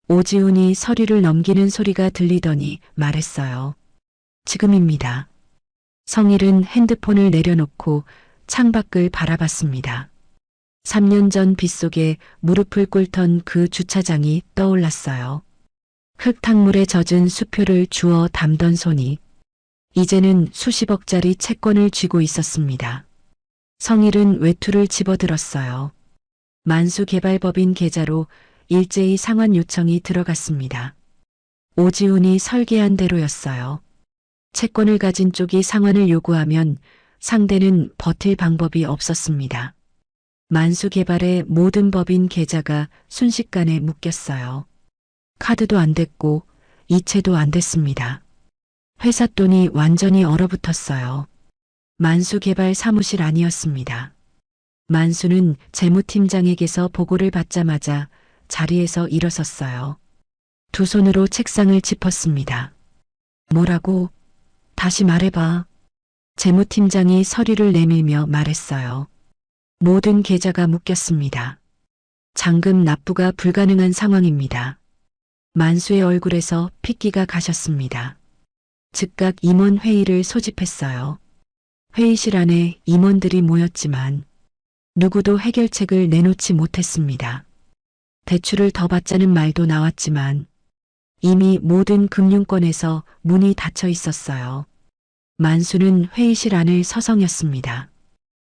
S2: 오지훈이 서류를 넘기는 소리가 들리더니 말했어요. 지금입니다. 성일은 핸드폰을 내려놓고 창밖을 바라봤습니다. 3년 전 빗속에 무릎을 꿇던 그 주차장이 떠올랐어요. 흙탕물에 젖은 수표를 주워 담던 손이 이제는 수십억짜리 채권을 쥐고 있었습니다. 성일은 외투를 집어들었어요. 만수개발법인 계좌로 일제히 상환 요청이 들어갔습니다. 오지훈이 설계한 대로였어요. 채권을 가진 쪽이 상환을 요구하면 상대는 버틸 방법이 없었습니다. 만수개발의 모든 법인 계좌가 순식간에 묶였어요. 카드도 안 됐고 이체도 안 됐습니다. 회사 돈이 완전히 얼어붙었어요. 만수개발 사무실 아니었습니다. 만수는 재무팀장에게서 보고를 받자마자 자리에서 일어섰어요. 두 손으로 책상을 짚었습니다. 뭐라고? 다시 말해봐. 재무팀장이 서류를 내밀며 말했어요. 모든 계좌가 묶였습니다. 잔금 납부가 불가능한 상황입니다. 만수의 얼굴에서 핏기가 가셨습니다. 즉각 임원 회의를 소집했어요. 회의실 안에 임원들이 모였지만 누구도 해결책을 내놓지 못했습니다. 대출을 더 받자는 말도 나왔지만 이미 모든 금융권에서 문이 닫혀 있었어요. 만수는 회의실 안을 서성였습니다.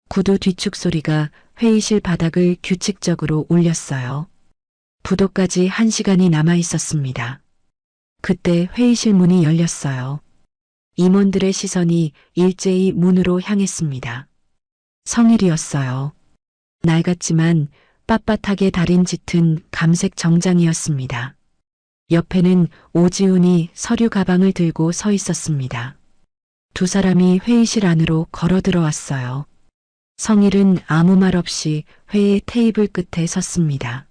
S2: 구두 뒤축 소리가 회의실 바닥을 규칙적으로 울렸어요. 부도까지 1시간이 남아 있었습니다. 그때 회의실 문이 열렸어요. 임원들의 시선이 일제히 문으로 향했습니다. 성일이었어요. 낡았지만 빳빳하게 달인 짙은 감색 정장이었습니다. 옆에는 오지훈이 서류 가방을 들고 서 있었습니다. 두 사람이 회의실 안으로 걸어 들어왔어요. 성일은 아무 말 없이 회의 테이블 끝에 섰습니다.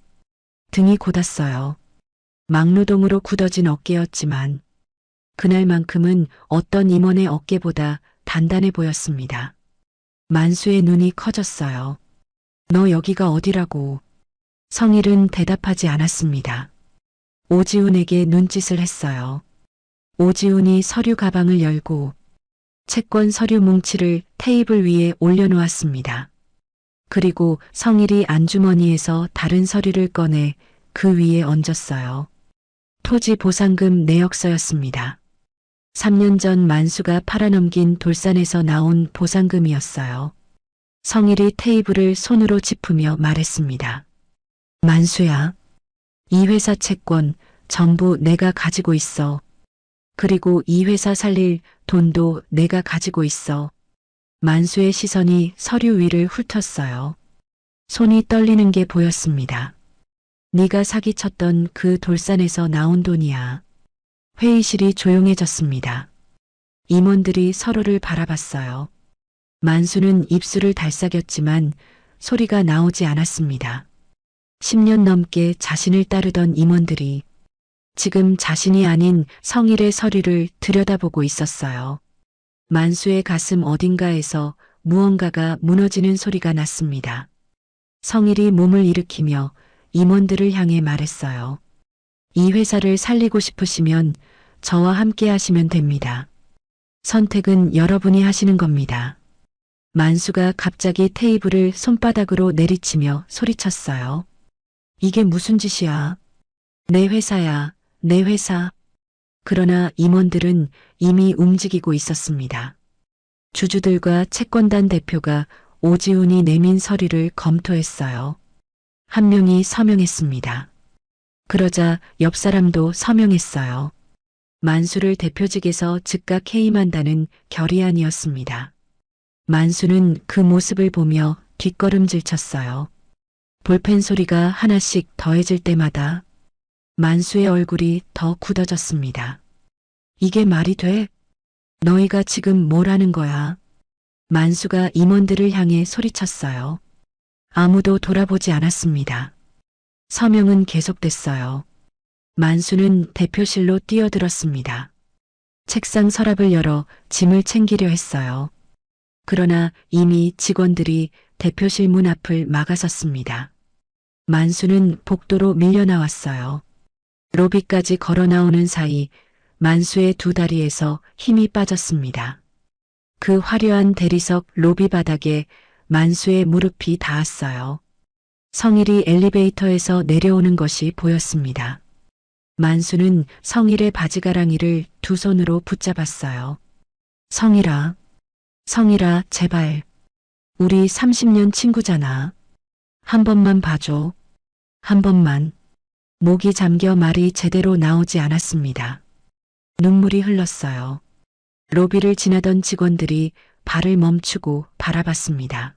S2: 등이 곧았어요. 막노동으로 굳어진 어깨였지만 그날만큼은 어떤 임원의 어깨보다 단단해 보였습니다. 만수의 눈이 커졌어요. 너 여기가 어디라고? 성일은 대답하지 않았습니다. 오지훈에게 눈짓을 했어요. 오지훈이 서류 가방을 열고 채권 서류 뭉치를 테이블 위에 올려놓았습니다. 그리고 성일이 안주머니에서 다른 서류를 꺼내 그 위에 얹었어요. 토지 보상금 내역서였습니다. 3년 전 만수가 팔아넘긴 돌산에서 나온 보상금이었어요. 성일이 테이블을 손으로 짚으며 말했습니다. 만수야, 이 회사 채권 전부 내가 가지고 있어. 그리고 이 회사 살릴 돈도 내가 가지고 있어. 만수의 시선이 서류 위를 훑었어요. 손이 떨리는 게 보였습니다. 네가 사기쳤던 그 돌산에서 나온 돈이야. 회의실이 조용해졌습니다. 임원들이 서로를 바라봤어요. 만수는 입술을 달싹였지만 소리가 나오지 않았습니다. 10년 넘게 자신을 따르던 임원들이 지금 자신이 아닌 성일의 서류를 들여다보고 있었어요. 만수의 가슴 어딘가에서 무언가가 무너지는 소리가 났습니다. 성일이 몸을 일으키며 임원들을 향해 말했어요. 이 회사를 살리고 싶으시면 저와 함께 하시면 됩니다. 선택은 여러분이 하시는 겁니다. 만수가 갑자기 테이블을 손바닥으로 내리치며 소리쳤어요. 이게 무슨 짓이야? 내 회사야, 내 회사. 그러나 임원들은 이미 움직이고 있었습니다. 주주들과 채권단 대표가 오지훈이 내민 서류를 검토했어요. 한 명이 서명했습니다. 그러자 옆 사람도 서명했어요. 만수를 대표직에서 즉각 해임한다는 결의안이었습니다. 만수는 그 모습을 보며 뒷걸음질 쳤어요. 볼펜 소리가 하나씩 더해질 때마다 만수의 얼굴이 더 굳어졌습니다. 이게 말이 돼? 너희가 지금 뭘 하는 거야? 만수가 임원들을 향해 소리쳤어요. 아무도 돌아보지 않았습니다. 서명은 계속됐어요. 만수는 대표실로 뛰어들었습니다. 책상 서랍을 열어 짐을 챙기려 했어요. 그러나 이미 직원들이 대표실 문 앞을 막아섰습니다. 만수는 복도로 밀려나왔어요. 로비까지 걸어 나오는 사이 만수의 두 다리에서 힘이 빠졌습니다. 그 화려한 대리석 로비 바닥에 만수의 무릎이 닿았어요. 성일이 엘리베이터에서 내려오는 것이 보였습니다. 만수는 성일의 바지가랑이를 두 손으로 붙잡았어요. 성일아, 성일아, 제발. 우리 30년 친구잖아. 한 번만 봐줘. 한 번만. 목이 잠겨 말이 제대로 나오지 않았습니다. 눈물이 흘렀어요. 로비를 지나던 직원들이 발을 멈추고 바라봤습니다.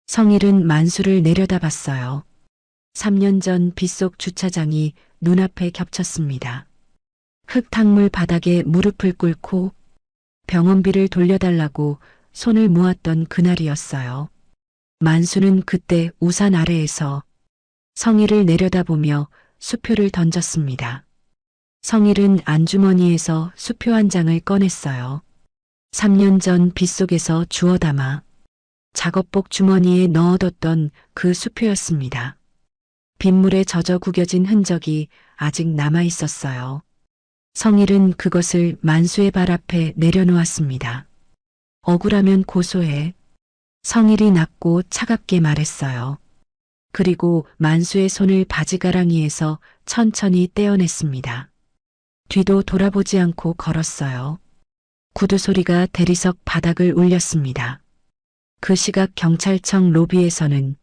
S2: 성일은 만수를 내려다봤어요. 3년 전 빗속 주차장이 눈앞에 겹쳤습니다. 흙탕물 바닥에 무릎을 꿇고 병원비를 돌려달라고 손을 모았던 그날이었어요. 만수는 그때 우산 아래에서 성일을 내려다보며 수표를 던졌습니다. 성일은 안주머니에서 수표 한 장을 꺼냈어요. 3년 전 빗속에서 주워 담아 작업복 주머니에 넣어뒀던 그 수표였습니다. 빗물에 젖어 구겨진 흔적이 아직 남아 있었어요. 성일은 그것을 만수의 발 앞에 내려놓았습니다. 억울하면 고소해. 성일이 낮고 차갑게 말했어요. 그리고 만수의 손을 바지가랑이에서 천천히 떼어냈습니다. 뒤도 돌아보지 않고 걸었어요. 구두 소리가 대리석 바닥을 울렸습니다. 그 시각 경찰청 로비에서는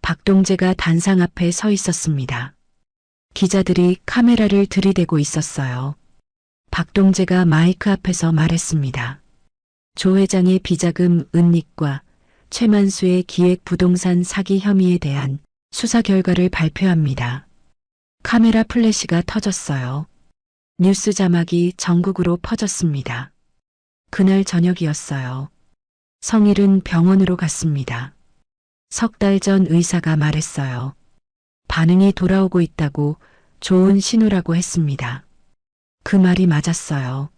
S2: 박동재가 단상 앞에 서 있었습니다. 기자들이 카메라를 들이대고 있었어요. 박동재가 마이크 앞에서 말했습니다. 조 회장의 비자금 은닉과 최만수의 기획 부동산 사기 혐의에 대한 수사 결과를 발표합니다. 카메라 플래시가 터졌어요. 뉴스 자막이 전국으로 퍼졌습니다. 그날 저녁이었어요. 성일은 병원으로 갔습니다. 석 달 전 의사가 말했어요. 반응이 돌아오고 있다고, 좋은 신호라고 했습니다. 그 말이 맞았어요.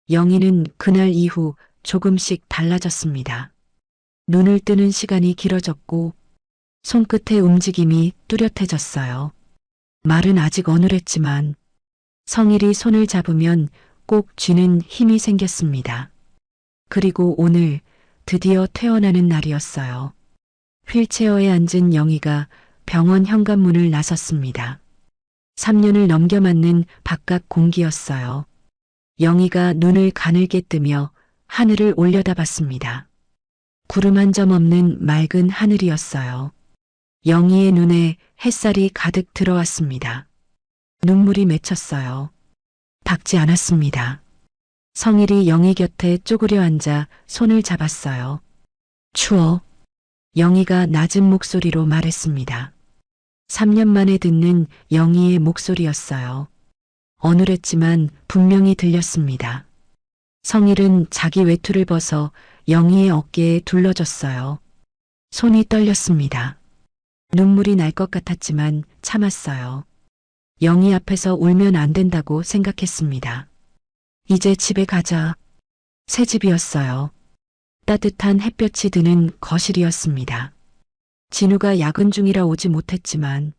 S2: 영희는 그날 이후 조금씩 달라졌습니다. 눈을 뜨는 시간이 길어졌고 손끝의 움직임이 뚜렷해졌어요. 말은 아직 어눌했지만 성일이 손을 잡으면 꼭 쥐는 힘이 생겼습니다. 그리고 오늘 드디어 퇴원하는 날이었어요. 휠체어에 앉은 영희가 병원 현관문을 나섰습니다. 3년을 넘겨 맞는 바깥 공기였어요. 영희가 눈을 가늘게 뜨며 하늘을 올려다봤습니다. 구름 한 점 없는 맑은 하늘이었어요. 영희의 눈에 햇살이 가득 들어왔습니다. 눈물이 맺혔어요. 닦지 않았습니다. 성일이 영희 곁에 쪼그려 앉아 손을 잡았어요. 추워. 영희가 낮은 목소리로 말했습니다. 3년 만에 듣는 영희의 목소리였어요. 어눌했지만 분명히 들렸습니다. 성일은 자기 외투를 벗어 영희의 어깨에 둘러줬어요. 손이 떨렸습니다. 눈물이 날 것 같았지만 참았어요. 영희 앞에서 울면 안 된다고 생각했습니다. 이제 집에 가자. 새 집이었어요. 따뜻한 햇볕이 드는 거실이었습니다. 진우가 야근 중이라 오지 못했지만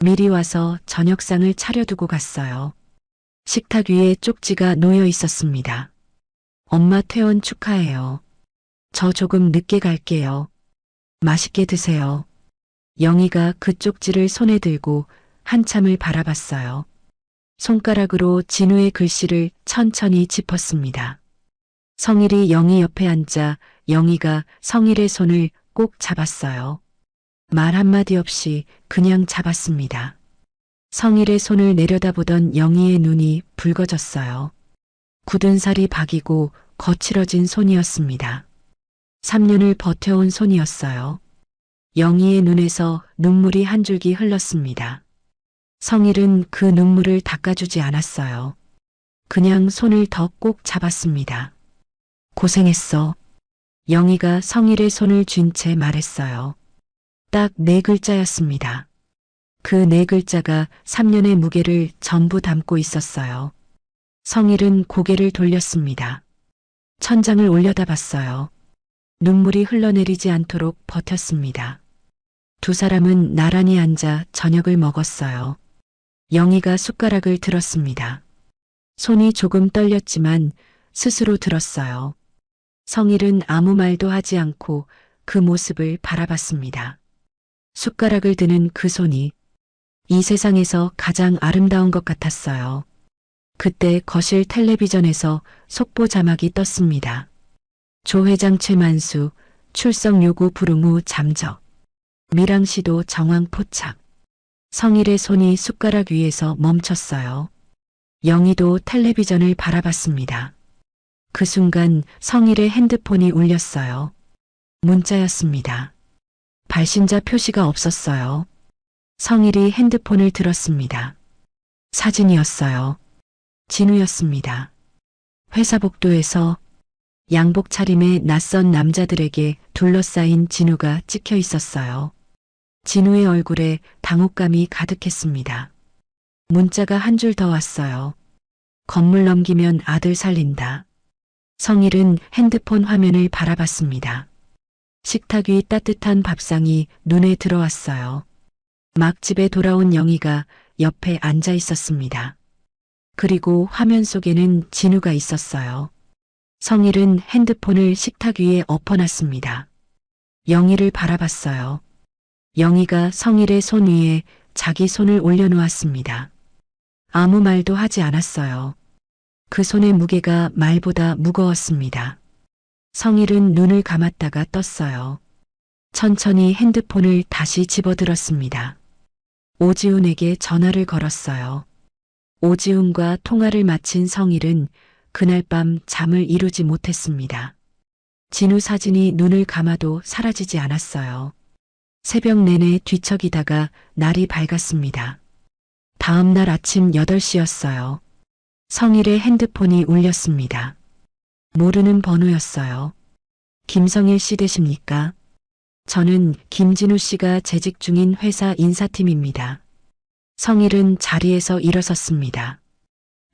S2: 미리 와서 저녁상을 차려두고 갔어요. 식탁 위에 쪽지가 놓여 있었습니다. 엄마 퇴원 축하해요. 저 조금 늦게 갈게요. 맛있게 드세요. 영희가 그 쪽지를 손에 들고 한참을 바라봤어요. 손가락으로 진우의 글씨를 천천히 짚었습니다. 성일이 영희 옆에 앉아 영희가 성일의 손을 꼭 잡았어요. 말 한마디 없이 그냥 잡았습니다. 성일의 손을 내려다보던 영희의 눈이 붉어졌어요. 굳은 살이 박이고 거칠어진 손이었습니다. 3년을 버텨온 손이었어요. 영희의 눈에서 눈물이 한 줄기 흘렀습니다. 성일은 그 눈물을 닦아주지 않았어요. 그냥 손을 더 꼭 잡았습니다. 고생했어. 영희가 성일의 손을 쥔 채 말했어요. 딱 4글자였습니다. 그 4글자가 3년의 무게를 전부 담고 있었어요. 성일은 고개를 돌렸습니다. 천장을 올려다봤어요. 눈물이 흘러내리지 않도록 버텼습니다. 두 사람은 나란히 앉아 저녁을 먹었어요. 영희가 숟가락을 들었습니다. 손이 조금 떨렸지만 스스로 들었어요. 성일은 아무 말도 하지 않고 그 모습을 바라봤습니다. 숟가락을 드는 그 손이 이 세상에서 가장 아름다운 것 같았어요. 그때 거실 텔레비전에서 속보 자막이 떴습니다. 조 회장 최만수, 출석 요구 불응 후 잠적. 밀항시도 정황 포착. 성일의 손이 숟가락 위에서 멈췄어요. 영희도 텔레비전을 바라봤습니다. 그 순간 성일의 핸드폰이 울렸어요. 문자였습니다. 발신자 표시가 없었어요. 성일이 핸드폰을 들었습니다. 사진이었어요. 진우였습니다. 회사 복도에서 양복 차림의 낯선 남자들에게 둘러싸인 진우가 찍혀 있었어요. 진우의 얼굴에 당혹감이 가득했습니다. 문자가 한 줄 더 왔어요. 건물 넘기면 아들 살린다. 성일은 핸드폰 화면을 바라봤습니다. 식탁 위 따뜻한 밥상이 눈에 들어왔어요. 막 집에 돌아온 영희가 옆에 앉아 있었습니다. 그리고 화면 속에는 진우가 있었어요. 성일은 핸드폰을 식탁 위에 엎어놨습니다. 영희를 바라봤어요. 영희가 성일의 손 위에 자기 손을 올려놓았습니다. 아무 말도 하지 않았어요. 그 손의 무게가 말보다 무거웠습니다. 성일은 눈을 감았다가 떴어요. 천천히 핸드폰을 다시 집어들었습니다. 오지훈에게 전화를 걸었어요. 오지훈과 통화를 마친 성일은 그날 밤 잠을 이루지 못했습니다. 진우 사진이 눈을 감아도 사라지지 않았어요. 새벽 내내 뒤척이다가 날이 밝았습니다. 다음 날 아침 8시였어요. 성일의 핸드폰이 울렸습니다. 모르는 번호였어요. 김성일 씨 되십니까? 저는 김진우 씨가 재직 중인 회사 인사팀입니다. 성일은 자리에서 일어섰습니다.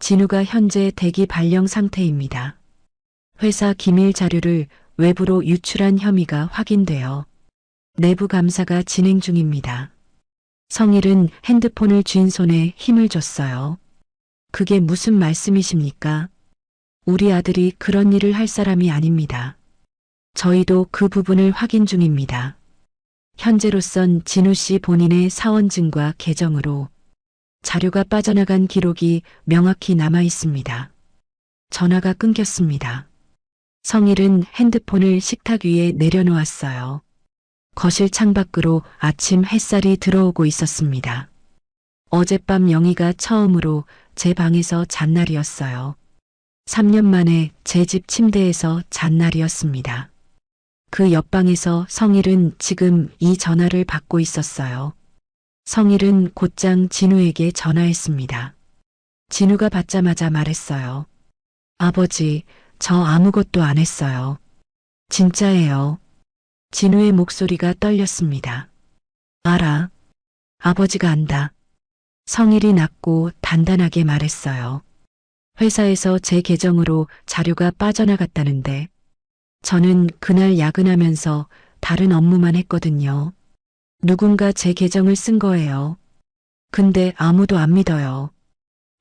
S2: 진우가 현재 대기 발령 상태입니다. 회사 기밀 자료를 외부로 유출한 혐의가 확인되어 내부 감사가 진행 중입니다. 성일은 핸드폰을 쥔 손에 힘을 줬어요. 그게 무슨 말씀이십니까? 우리 아들이 그런 일을 할 사람이 아닙니다. 저희도 그 부분을 확인 중입니다. 현재로선 진우 씨 본인의 사원증과 계정으로 자료가 빠져나간 기록이 명확히 남아 있습니다. 전화가 끊겼습니다. 성일은 핸드폰을 식탁 위에 내려놓았어요. 거실 창밖으로 아침 햇살이 들어오고 있었습니다. 어젯밤 영희가 처음으로 제 방에서 잔 날이었어요. 3년 만에 제 집 침대에서 잔 날이었습니다. 그 옆방에서 성일은 지금 이 전화를 받고 있었어요. 성일은 곧장 진우에게 전화했습니다. 진우가 받자마자 말했어요. 아버지, 저 아무것도 안 했어요. 진짜예요. 진우의 목소리가 떨렸습니다. 알아. 아버지가 안다. 성일이 낮고 단단하게 말했어요. 회사에서 제 계정으로 자료가 빠져나갔다는데 저는 그날 야근하면서 다른 업무만 했거든요. 누군가 제 계정을 쓴 거예요. 근데 아무도 안 믿어요.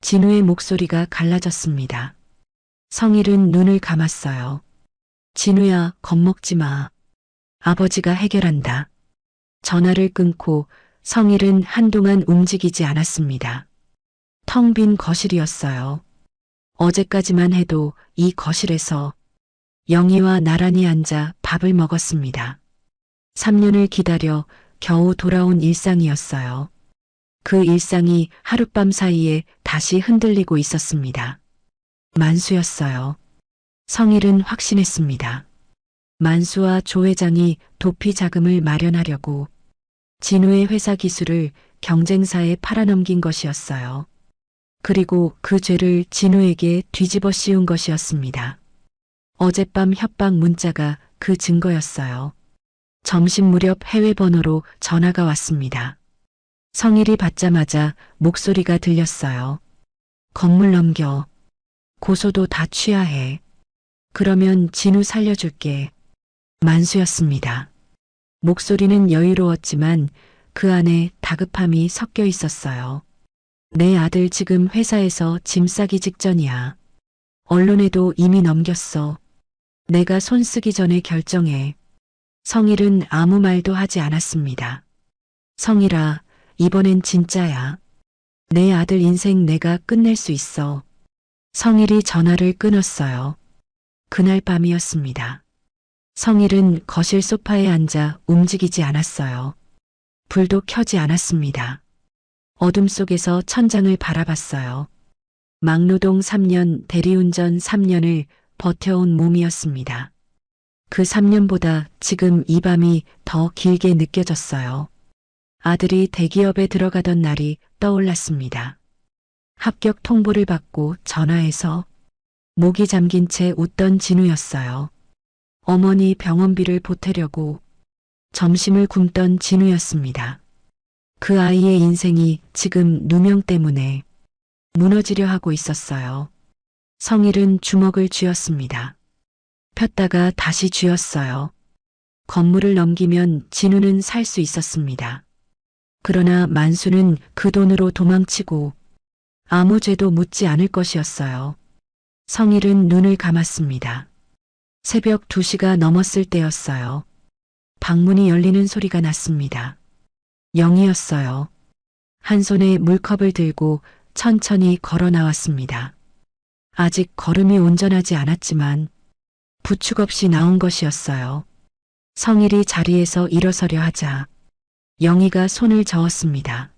S2: 진우의 목소리가 갈라졌습니다. 성일은 눈을 감았어요. 진우야, 겁먹지 마. 아버지가 해결한다. 전화를 끊고 성일은 한동안 움직이지 않았습니다. 텅 빈 거실이었어요. 어제까지만 해도 이 거실에서 영희와 나란히 앉아 밥을 먹었습니다. 3년을 기다려 겨우 돌아온 일상이었어요. 그 일상이 하룻밤 사이에 다시 흔들리고 있었습니다. 만수였어요. 성일은 확신했습니다. 만수와 조 회장이 도피 자금을 마련하려고 진우의 회사 기술을 경쟁사에 팔아넘긴 것이었어요. 그리고 그 죄를 진우에게 뒤집어 씌운 것이었습니다. 어젯밤 협박 문자가 그 증거였어요. 점심 무렵 해외 번호로 전화가 왔습니다. 성일이 받자마자 목소리가 들렸어요. 건물 넘겨. 고소도 다 취하해. 그러면 진우 살려줄게. 만수였습니다. 목소리는 여유로웠지만 그 안에 다급함이 섞여 있었어요. 내 아들 지금 회사에서 짐 싸기 직전이야. 언론에도 이미 넘겼어. 내가 손 쓰기 전에 결정해. 성일은 아무 말도 하지 않았습니다. 성일아, 이번엔 진짜야. 내 아들 인생 내가 끝낼 수 있어. 성일이 전화를 끊었어요. 그날 밤이었습니다. 성일은 거실 소파에 앉아 움직이지 않았어요. 불도 켜지 않았습니다. 어둠 속에서 천장을 바라봤어요. 막노동 3년, 대리운전 3년을 버텨온 몸이었습니다. 그 3년보다 지금 이 밤이 더 길게 느껴졌어요. 아들이 대기업에 들어가던 날이 떠올랐습니다. 합격 통보를 받고 전화해서 목이 잠긴 채 웃던 진우였어요. 어머니 병원비를 보태려고 점심을 굶던 진우였습니다. 그 아이의 인생이 지금 누명 때문에 무너지려 하고 있었어요. 성일은 주먹을 쥐었습니다. 폈다가 다시 쥐었어요. 건물을 넘기면 진우는 살 수 있었습니다. 그러나 만수는 그 돈으로 도망치고 아무 죄도 묻지 않을 것이었어요. 성일은 눈을 감았습니다. 새벽 2시가 넘었을 때였어요. 방문이 열리는 소리가 났습니다. 영이었어요. 한 손에 물컵을 들고 천천히 걸어 나왔습니다. 아직 걸음이 온전하지 않았지만 부축 없이 나온 것이었어요. 성일이 자리에서 일어서려 하자 영희가 손을 저었습니다.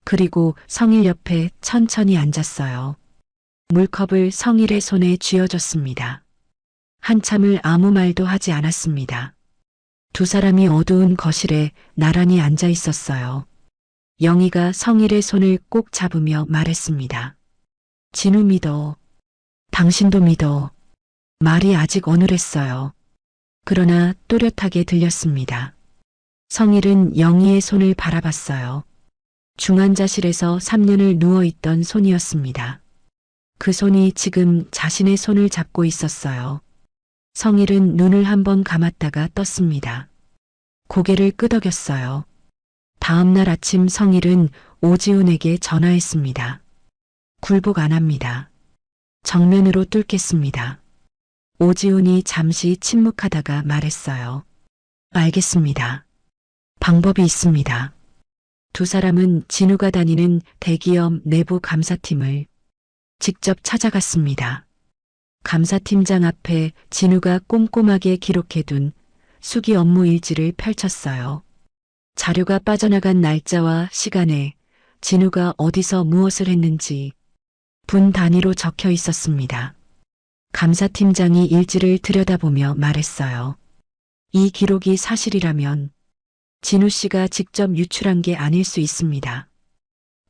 S2: 그리고 성일 옆에 천천히 앉았어요. 물컵을 성일의 손에 쥐어줬습니다. 한참을 아무 말도 하지 않았습니다. 두 사람이 어두운 거실에 나란히 앉아 있었어요. 영희가 성일의 손을 꼭 잡으며 말했습니다. 진우 믿어. 당신도 믿어. 말이 아직 어눌했어요. 그러나 또렷하게 들렸습니다. 성일은 영희의 손을 바라봤어요. 중환자실에서 3년을 누워있던 손이었습니다. 그 손이 지금 자신의 손을 잡고 있었어요. 성일은 눈을 한번 감았다가 떴습니다. 고개를 끄덕였어요. 다음 날 아침 성일은 오지훈에게 전화했습니다. 굴복 안 합니다. 정면으로 뚫겠습니다. 오지훈이 잠시 침묵하다가 말했어요. 알겠습니다. 방법이 있습니다. 두 사람은 진우가 다니는 대기업 내부 감사팀을 직접 찾아갔습니다. 감사팀장 앞에 진우가 꼼꼼하게 기록해둔 수기 업무 일지를 펼쳤어요. 자료가 빠져나간 날짜와 시간에 진우가 어디서 무엇을 했는지 분 단위로 적혀 있었습니다. 감사팀장이 일지를 들여다보며 말했어요. 이 기록이 사실이라면 진우 씨가 직접 유출한 게 아닐 수 있습니다.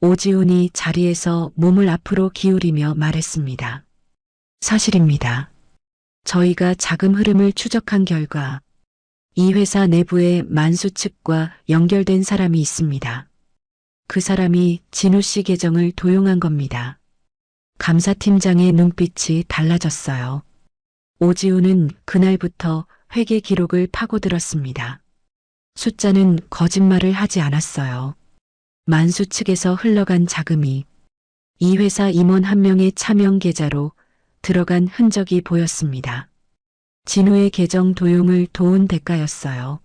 S2: 오지훈이 자리에서 몸을 앞으로 기울이며 말했습니다. 사실입니다. 저희가 자금 흐름을 추적한 결과 이 회사 내부에 만수 측과 연결된 사람이 있습니다. 그 사람이 진우 씨 계정을 도용한 겁니다. 감사팀장의 눈빛이 달라졌어요. 오지훈은 그날부터 회계 기록을 파고들었습니다. 숫자는 거짓말을 하지 않았어요. 만수 측에서 흘러간 자금이 이 회사 임원 한 명의 차명 계좌로 들어간 흔적이 보였습니다. 진우의 계정 도용을 도운 대가였어요.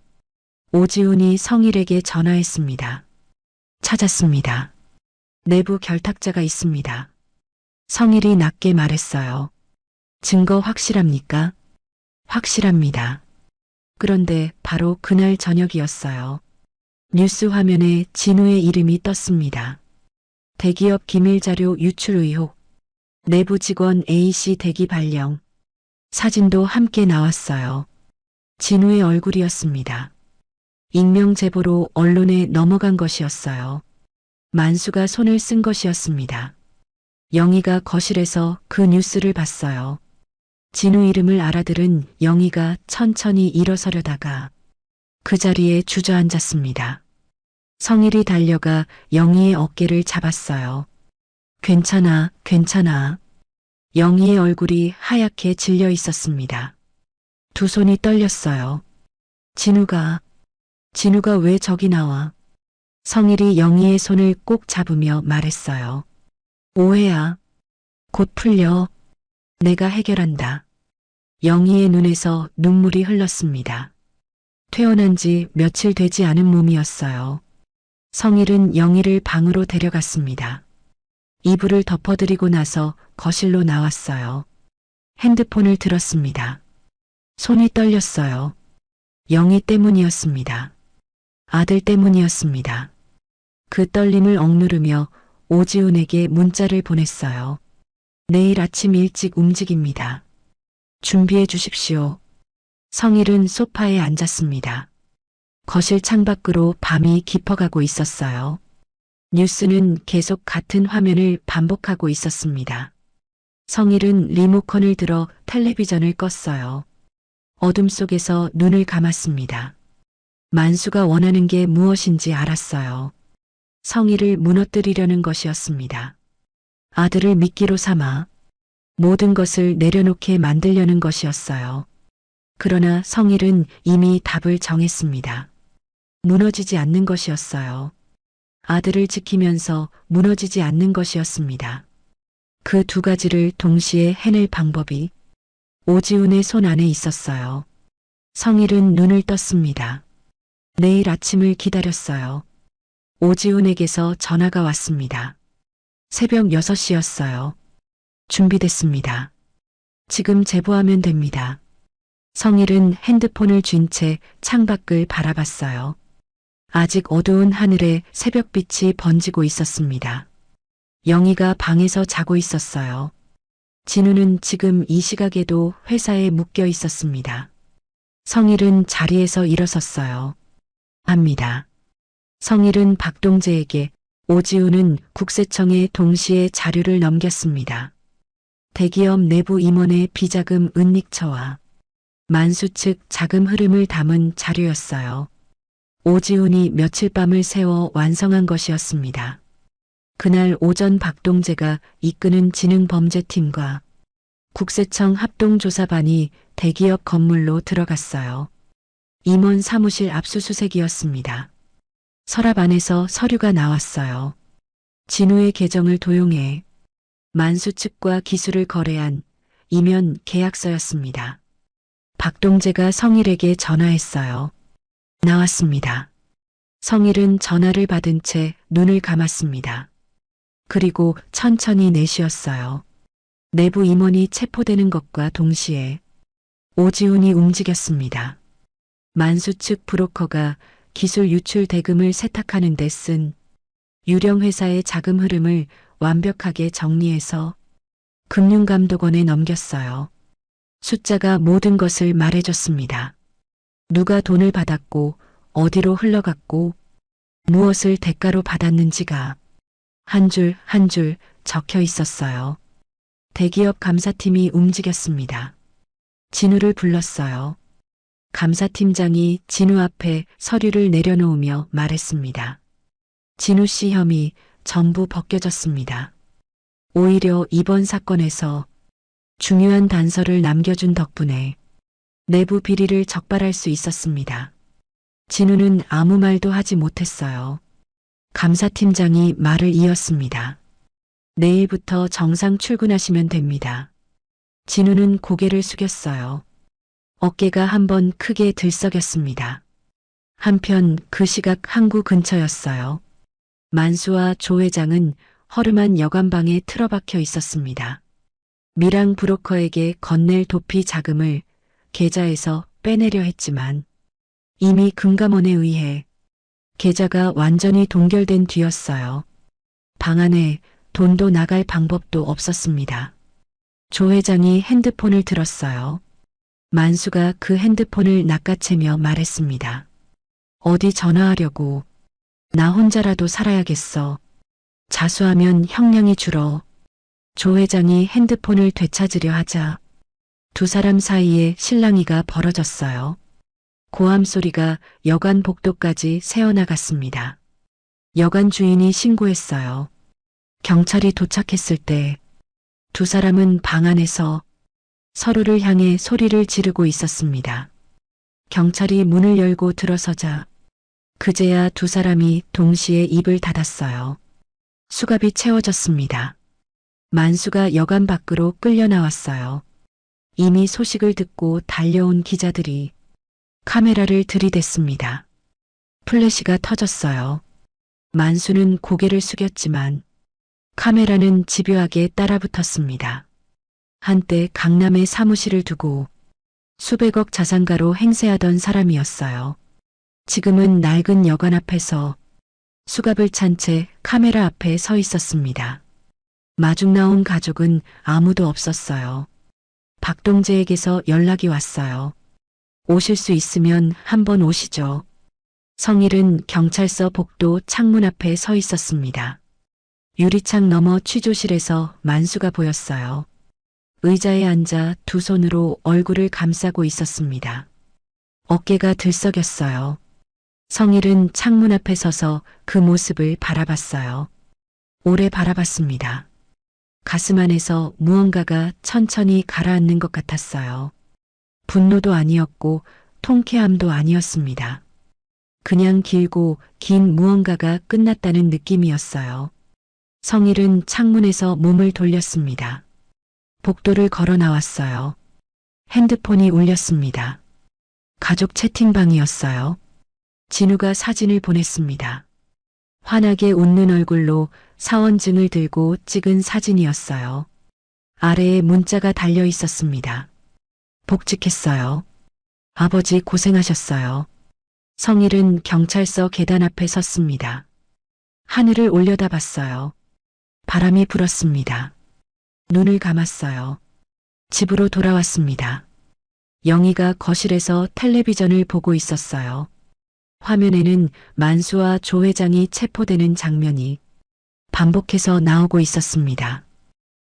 S2: 오지훈이 성일에게 전화했습니다. 찾았습니다. 내부 결탁자가 있습니다. 성일이 낮게 말했어요. 증거 확실합니까? 확실합니다. 그런데 바로 그날 저녁이었어요. 뉴스 화면에 진우의 이름이 떴습니다. 대기업 기밀자료 유출 의혹, 내부 직원 A씨 대기 발령, 사진도 함께 나왔어요. 진우의 얼굴이었습니다. 익명 제보로 언론에 넘어간 것이었어요. 만수가 손을 쓴 것이었습니다. 영희가 거실에서 그 뉴스를 봤어요. 진우 이름을 알아들은 영희가 천천히 일어서려다가 그 자리에 주저앉았습니다. 성일이 달려가 영희의 어깨를 잡았어요. 괜찮아, 괜찮아. 영희의 얼굴이 하얗게 질려 있었습니다. 두 손이 떨렸어요. 진우가 왜 저기 나와? 성일이 영희의 손을 꼭 잡으며 말했어요. 오해야. 곧 풀려. 내가 해결한다. 영희의 눈에서 눈물이 흘렀습니다. 퇴원한 지 며칠 되지 않은 몸이었어요. 성일은 영희를 방으로 데려갔습니다. 이불을 덮어드리고 나서 거실로 나왔어요. 핸드폰을 들었습니다. 손이 떨렸어요. 영희 때문이었습니다. 아들 때문이었습니다. 그 떨림을 억누르며 오지훈에게 문자를 보냈어요. 내일 아침 일찍 움직입니다. 준비해 주십시오. 성일은 소파에 앉았습니다. 거실 창밖으로 밤이 깊어가고 있었어요. 뉴스는 계속 같은 화면을 반복하고 있었습니다. 성일은 리모컨을 들어 텔레비전을 껐어요. 어둠 속에서 눈을 감았습니다. 만수가 원하는 게 무엇인지 알았어요. 성일을 무너뜨리려는 것이었습니다. 아들을 미끼로 삼아 모든 것을 내려놓게 만들려는 것이었어요. 그러나 성일은 이미 답을 정했습니다. 무너지지 않는 것이었어요. 아들을 지키면서 무너지지 않는 것이었습니다. 그 두 가지를 동시에 해낼 방법이 오지훈의 손 안에 있었어요. 성일은 눈을 떴습니다. 내일 아침을 기다렸어요. 오지훈에게서 전화가 왔습니다. 새벽 6시였어요. 준비됐습니다. 지금 제보하면 됩니다. 성일은 핸드폰을 쥔 채 창밖을 바라봤어요. 아직 어두운 하늘에 새벽빛이 번지고 있었습니다. 영희가 방에서 자고 있었어요. 진우는 지금 이 시각에도 회사에 묶여 있었습니다. 성일은 자리에서 일어섰어요. 합니다. 성일은 박동재에게, 오지훈은 국세청에 동시에 자료를 넘겼습니다. 대기업 내부 임원의 비자금 은닉처와 만수 측 자금 흐름을 담은 자료였어요. 오지훈이 며칠 밤을 새워 완성한 것이었습니다. 그날 오전 박동재가 이끄는 지능범죄팀과 국세청 합동조사반이 대기업 건물로 들어갔어요. 임원 사무실 압수수색이었습니다. 서랍 안에서 서류가 나왔어요. 진우의 계정을 도용해 만수 측과 기술을 거래한 이면 계약서였습니다. 박동재가 성일에게 전화했어요. 나왔습니다. 성일은 전화를 받은 채 눈을 감았습니다. 그리고 천천히 내쉬었어요. 내부 임원이 체포되는 것과 동시에 오지훈이 움직였습니다. 만수 측 브로커가 기술 유출 대금을 세탁하는 데 쓴 유령 회사의 자금 흐름을 완벽하게 정리해서 금융감독원에 넘겼어요. 숫자가 모든 것을 말해줬습니다. 누가 돈을 받았고 어디로 흘러갔고 무엇을 대가로 받았는지가 한 줄 한 줄 적혀 있었어요. 대기업 감사팀이 움직였습니다. 진우를 불렀어요. 감사팀장이 진우 앞에 서류를 내려놓으며 말했습니다. 진우 씨 혐의 전부 벗겨졌습니다. 오히려 이번 사건에서 중요한 단서를 남겨준 덕분에 내부 비리를 적발할 수 있었습니다. 진우는 아무 말도 하지 못했어요. 감사팀장이 말을 이었습니다. 내일부터 정상 출근하시면 됩니다. 진우는 고개를 숙였어요. 어깨가 한번 크게 들썩였습니다. 한편 그 시각 항구 근처였어요. 만수와 조 회장은 허름한 여관방에 틀어박혀 있었습니다. 미랑 브로커에게 건넬 도피 자금을 계좌에서 빼내려 했지만 이미 금감원에 의해 계좌가 완전히 동결된 뒤였어요. 방 안에 돈도 나갈 방법도 없었습니다. 조 회장이 핸드폰을 들었어요. 만수가 그 핸드폰을 낚아채며 말했습니다. 어디 전화하려고. 나 혼자라도 살아야겠어. 자수하면 형량이 줄어. 조 회장이 핸드폰을 되찾으려 하자 두 사람 사이에 실랑이가 벌어졌어요. 고함 소리가 여관 복도까지 새어나갔습니다. 여관 주인이 신고했어요. 경찰이 도착했을 때 두 사람은 방 안에서 서로를 향해 소리를 지르고 있었습니다. 경찰이 문을 열고 들어서자 그제야 두 사람이 동시에 입을 닫았어요. 수갑이 채워졌습니다. 만수가 여관 밖으로 끌려 나왔어요. 이미 소식을 듣고 달려온 기자들이 카메라를 들이댔습니다. 플래시가 터졌어요. 만수는 고개를 숙였지만 카메라는 집요하게 따라붙었습니다. 한때 강남에 사무실을 두고 수백억 자산가로 행세하던 사람이었어요. 지금은 낡은 여관 앞에서 수갑을 찬 채 카메라 앞에 서 있었습니다. 마중 나온 가족은 아무도 없었어요. 박동재에게서 연락이 왔어요. 오실 수 있으면 한번 오시죠. 성일은 경찰서 복도 창문 앞에 서 있었습니다. 유리창 너머 취조실에서 만수가 보였어요. 의자에 앉아 두 손으로 얼굴을 감싸고 있었습니다. 어깨가 들썩였어요. 성일은 창문 앞에 서서 그 모습을 바라봤어요. 오래 바라봤습니다. 가슴 안에서 무언가가 천천히 가라앉는 것 같았어요. 분노도 아니었고 통쾌함도 아니었습니다. 그냥 길고 긴 무언가가 끝났다는 느낌이었어요. 성일은 창문에서 몸을 돌렸습니다. 복도를 걸어 나왔어요. 핸드폰이 울렸습니다. 가족 채팅방이었어요. 진우가 사진을 보냈습니다. 환하게 웃는 얼굴로 사원증을 들고 찍은 사진이었어요. 아래에 문자가 달려 있었습니다. 복직했어요. 아버지 고생하셨어요. 성일은 경찰서 계단 앞에 섰습니다. 하늘을 올려다봤어요. 바람이 불었습니다. 눈을 감았어요. 집으로 돌아왔습니다. 영희가 거실에서 텔레비전을 보고 있었어요. 화면에는 만수와 조 회장이 체포되는 장면이 반복해서 나오고 있었습니다.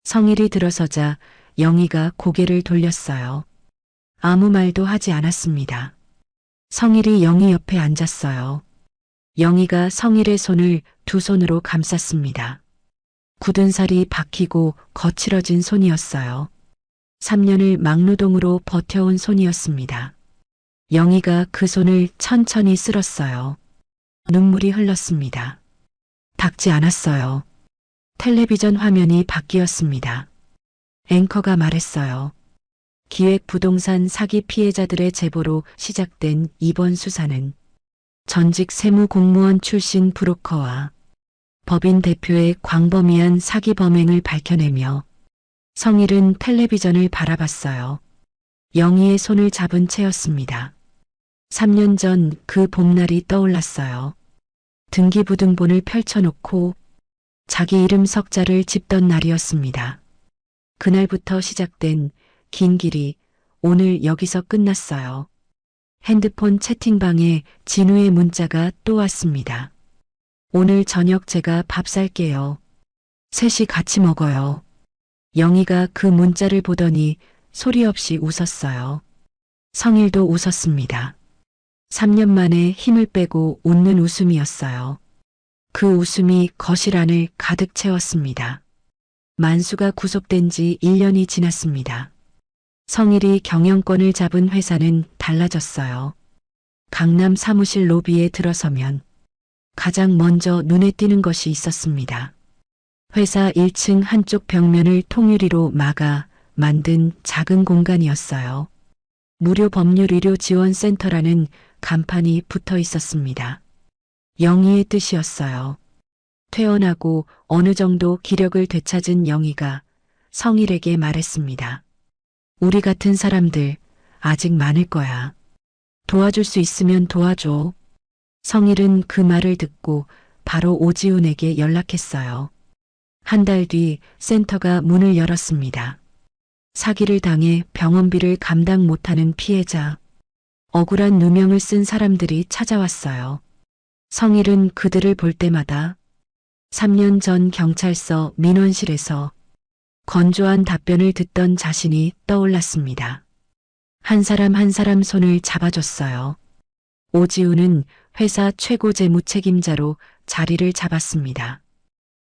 S2: 성일이 들어서자 영희가 고개를 돌렸어요. 아무 말도 하지 않았습니다. 성일이 영희 옆에 앉았어요. 영희가 성일의 손을 두 손으로 감쌌습니다. 굳은 살이 박히고 거칠어진 손이었어요. 3년을 막노동으로 버텨온 손이었습니다. 영희가 그 손을 천천히 쓸었어요. 눈물이 흘렀습니다. 닦지 않았어요. 텔레비전 화면이 바뀌었습니다. 앵커가 말했어요. 기획 부동산 사기 피해자들의 제보로 시작된 이번 수사는 전직 세무공무원 출신 브로커와 법인 대표의 광범위한 사기 범행을 밝혀내며 성일은 텔레비전을 바라봤어요. 영희의 손을 잡은 채였습니다. 3년 전 그 봄날이 떠올랐어요. 등기부등본을 펼쳐놓고 자기 이름 석자를 짚던 날이었습니다. 그날부터 시작된 긴 길이 오늘 여기서 끝났어요. 핸드폰 채팅방에 진우의 문자가 또 왔습니다. 오늘 저녁 제가 밥 살게요. 셋이 같이 먹어요. 영희가 그 문자를 보더니 소리 없이 웃었어요. 성일도 웃었습니다. 3년 만에 힘을 빼고 웃는 웃음이었어요. 그 웃음이 거실 안을 가득 채웠습니다. 만수가 구속된 지 1년이 지났습니다. 성일이 경영권을 잡은 회사는 달라졌어요. 강남 사무실 로비에 들어서면 가장 먼저 눈에 띄는 것이 있었습니다. 회사 1층 한쪽 벽면을 통유리로 막아 만든 작은 공간이었어요. 무료 법률 의료 지원 센터라는 간판이 붙어 있었습니다. 영희의 뜻이었어요. 퇴원하고 어느 정도 기력을 되찾은 영희가 성일에게 말했습니다. 우리 같은 사람들 아직 많을 거야. 도와줄 수 있으면 도와줘. 성일은 그 말을 듣고 바로 오지훈에게 연락했어요. 한 달 뒤 센터가 문을 열었습니다. 사기를 당해 병원비를 감당 못하는 피해자, 억울한 누명을 쓴 사람들이 찾아왔어요. 성일은 그들을 볼 때마다 3년 전 경찰서 민원실에서 건조한 답변을 듣던 자신이 떠올랐습니다. 한 사람 한 사람 손을 잡아줬어요. 오지훈은 회사 최고 재무 책임자로 자리를 잡았습니다.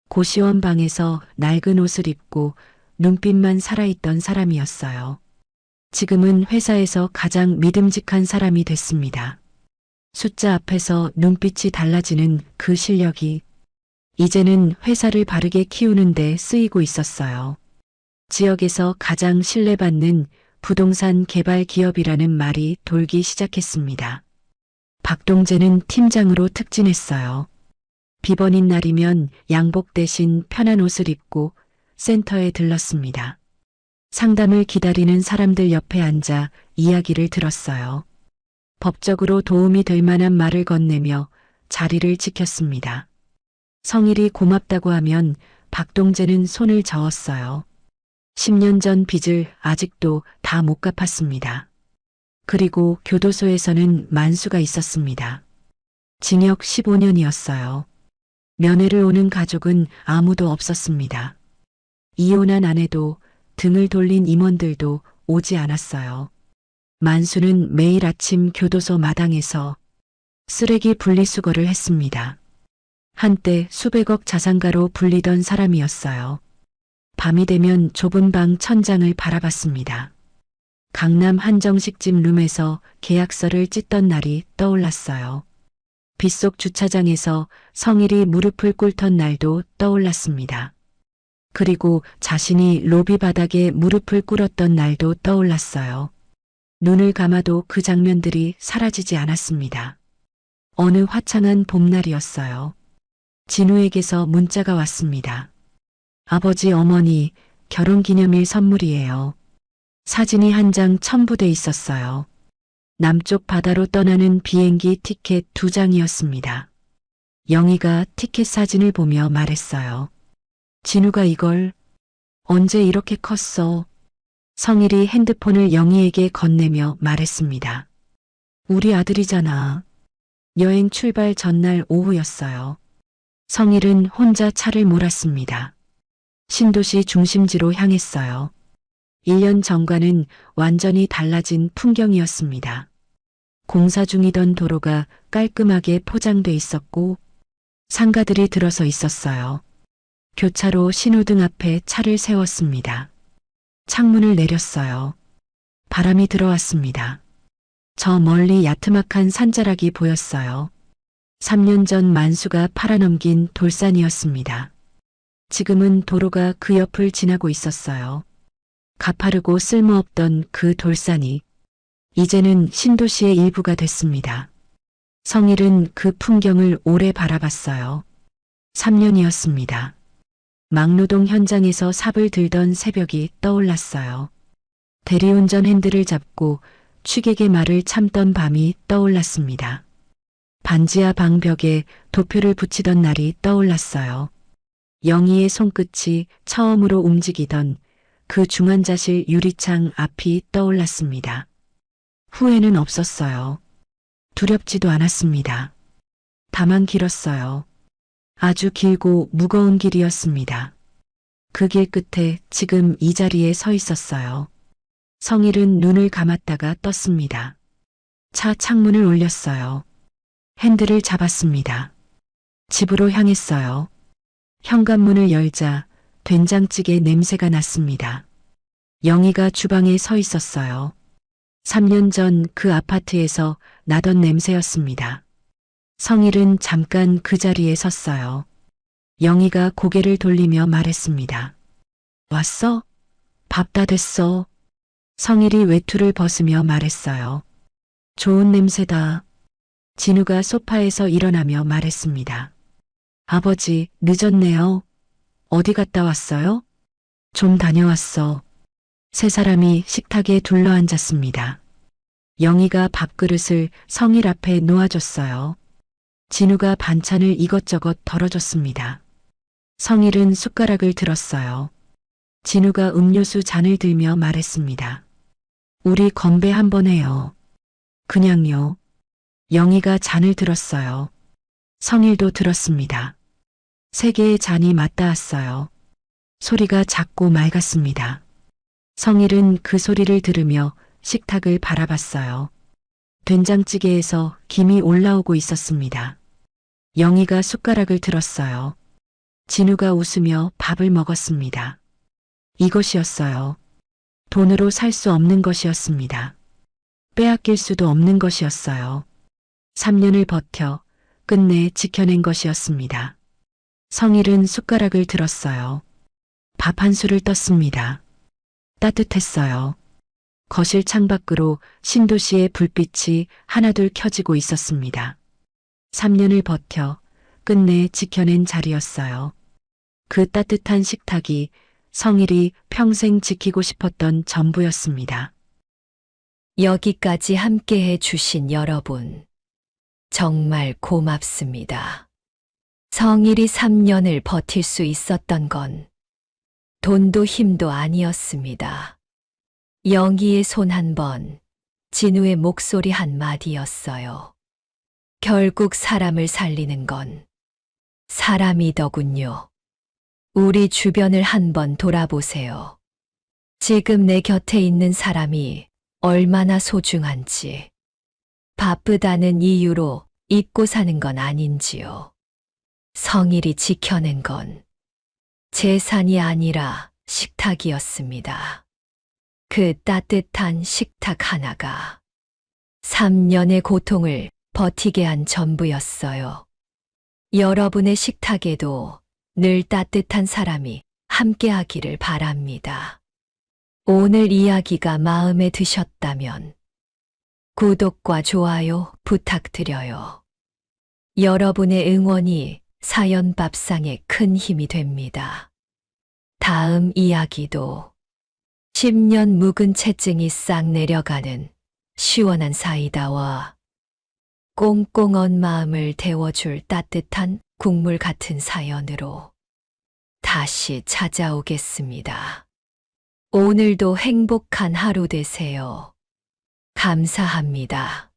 S2: 고시원 방에서 낡은 옷을 입고 눈빛만 살아있던 사람이었어요. 지금은 회사에서 가장 믿음직한 사람이 됐습니다. 숫자 앞에서 눈빛이 달라지는 그 실력이 이제는 회사를 바르게 키우는 데 쓰이고 있었어요. 지역에서 가장 신뢰받는 부동산 개발 기업이라는 말이 돌기 시작했습니다. 박동재는 팀장으로 특진했어요. 비번인 날이면 양복 대신 편한 옷을 입고 센터에 들렀습니다. 상담을 기다리는 사람들 옆에 앉아 이야기를 들었어요. 법적으로 도움이 될 만한 말을 건네며 자리를 지켰습니다. 성일이 고맙다고 하면 박동재는 손을 저었어요. 10년 전 빚을 아직도 다 못 갚았습니다. 그리고 교도소에서는 만수가 있었습니다. 징역 15년이었어요. 면회를 오는 가족은 아무도 없었습니다. 이혼한 아내도 등을 돌린 임원들도 오지 않았어요. 만수는 매일 아침 교도소 마당에서 쓰레기 분리수거를 했습니다. 한때 수백억 자산가로 불리던 사람이었어요. 밤이 되면 좁은 방 천장을 바라봤습니다. 강남 한정식집 룸에서 계약서를 찢던 날이 떠올랐어요. 빗속 주차장에서 성일이 무릎을 꿇던 날도 떠올랐습니다. 그리고 자신이 로비 바닥에 무릎을 꿇었던 날도 떠올랐어요. 눈을 감아도 그 장면들이 사라지지 않았습니다. 어느 화창한 봄날이었어요. 진우에게서 문자가 왔습니다. 아버지, 어머니, 결혼기념일 선물이에요. 사진이 한 장 첨부돼 있었어요. 남쪽 바다로 떠나는 비행기 티켓 2장이었습니다. 영희가 티켓 사진을 보며 말했어요. 진우가 이걸 언제 이렇게 컸어? 성일이 핸드폰을 영희에게 건네며 말했습니다. 우리 아들이잖아. 여행 출발 전날 오후였어요. 성일은 혼자 차를 몰았습니다. 신도시 중심지로 향했어요. 1년 전과는 완전히 달라진 풍경이었습니다. 공사 중이던 도로가 깔끔하게 포장돼 있었고 상가들이 들어서 있었어요. 교차로 신호등 앞에 차를 세웠습니다. 창문을 내렸어요. 바람이 들어왔습니다. 저 멀리 야트막한 산자락이 보였어요. 3년 전 만수가 팔아넘긴 돌산이었습니다. 지금은 도로가 그 옆을 지나고 있었어요. 가파르고 쓸모없던 그 돌산이 이제는 신도시의 일부가 됐습니다. 성일은 그 풍경을 오래 바라봤어요. 3년이었습니다. 막노동 현장에서 삽을 들던 새벽이 떠올랐어요. 대리운전 핸들을 잡고 취객의 말을 참던 밤이 떠올랐습니다. 반지하 방벽에 도표를 붙이던 날이 떠올랐어요. 영희의 손끝이 처음으로 움직이던 그 중환자실 유리창 앞이 떠올랐습니다. 후회는 없었어요. 두렵지도 않았습니다. 다만 길었어요. 아주 길고 무거운 길이었습니다. 그 길 끝에 지금 이 자리에 서 있었어요. 성일은 눈을 감았다가 떴습니다. 차 창문을 올렸어요. 핸들을 잡았습니다. 집으로 향했어요. 현관문을 열자 된장찌개 냄새가 났습니다. 영희가 주방에 서 있었어요. 3년 전 그 아파트에서 나던 냄새였습니다. 성일은 잠깐 그 자리에 섰어요. 영희가 고개를 돌리며 말했습니다. 왔어? 밥 다 됐어. 성일이 외투를 벗으며 말했어요. 좋은 냄새다. 진우가 소파에서 일어나며 말했습니다. 아버지, 늦었네요. 어디 갔다 왔어요? 좀 다녀왔어. 세 사람이 식탁에 둘러앉았습니다. 영희가 밥그릇을 성일 앞에 놓아줬어요. 진우가 반찬을 이것저것 덜어줬습니다. 성일은 숟가락을 들었어요. 진우가 음료수 잔을 들며 말했습니다. 우리 건배 한번 해요. 그냥요. 영희가 잔을 들었어요. 성일도 들었습니다. 세 개의 잔이 맞닿았어요. 소리가 작고 맑았습니다. 성일은 그 소리를 들으며 식탁을 바라봤어요. 된장찌개에서 김이 올라오고 있었습니다. 영희가 숟가락을 들었어요. 진우가 웃으며 밥을 먹었습니다. 이것이었어요. 돈으로 살 수 없는 것이었습니다. 빼앗길 수도 없는 것이었어요. 3년을 버텨 끝내 지켜낸 것이었습니다. 성일은 숟가락을 들었어요. 밥 한 술을 떴습니다. 따뜻했어요. 거실 창밖으로 신도시의 불빛이 하나둘 켜지고 있었습니다. 3년을 버텨 끝내 지켜낸 자리였어요. 그 따뜻한 식탁이 성일이 평생 지키고 싶었던 전부였습니다.
S5: 여기까지 함께해 주신 여러분, 정말 고맙습니다. 성일이 3년을 버틸 수 있었던 건 돈도 힘도 아니었습니다. 영희의 손 한 번, 진우의 목소리 한 마디였어요. 결국 사람을 살리는 건 사람이더군요. 우리 주변을 한번 돌아보세요. 지금 내 곁에 있는 사람이 얼마나 소중한지, 바쁘다는 이유로 잊고 사는 건 아닌지요. 성일이 지켜낸 건 재산이 아니라 식탁이었습니다. 그 따뜻한 식탁 하나가 3년의 고통을 버티게 한 전부였어요. 여러분의 식탁에도 늘 따뜻한 사람이 함께하기를 바랍니다. 오늘 이야기가 마음에 드셨다면 구독과 좋아요 부탁드려요. 여러분의 응원이 사연 밥상에 큰 힘이 됩니다. 다음 이야기도 10년 묵은 채증이 싹 내려가는 시원한 사이다와 꽁꽁언 마음을 데워줄 따뜻한 국물 같은 사연으로 다시 찾아오겠습니다. 오늘도 행복한 하루 되세요. 감사합니다.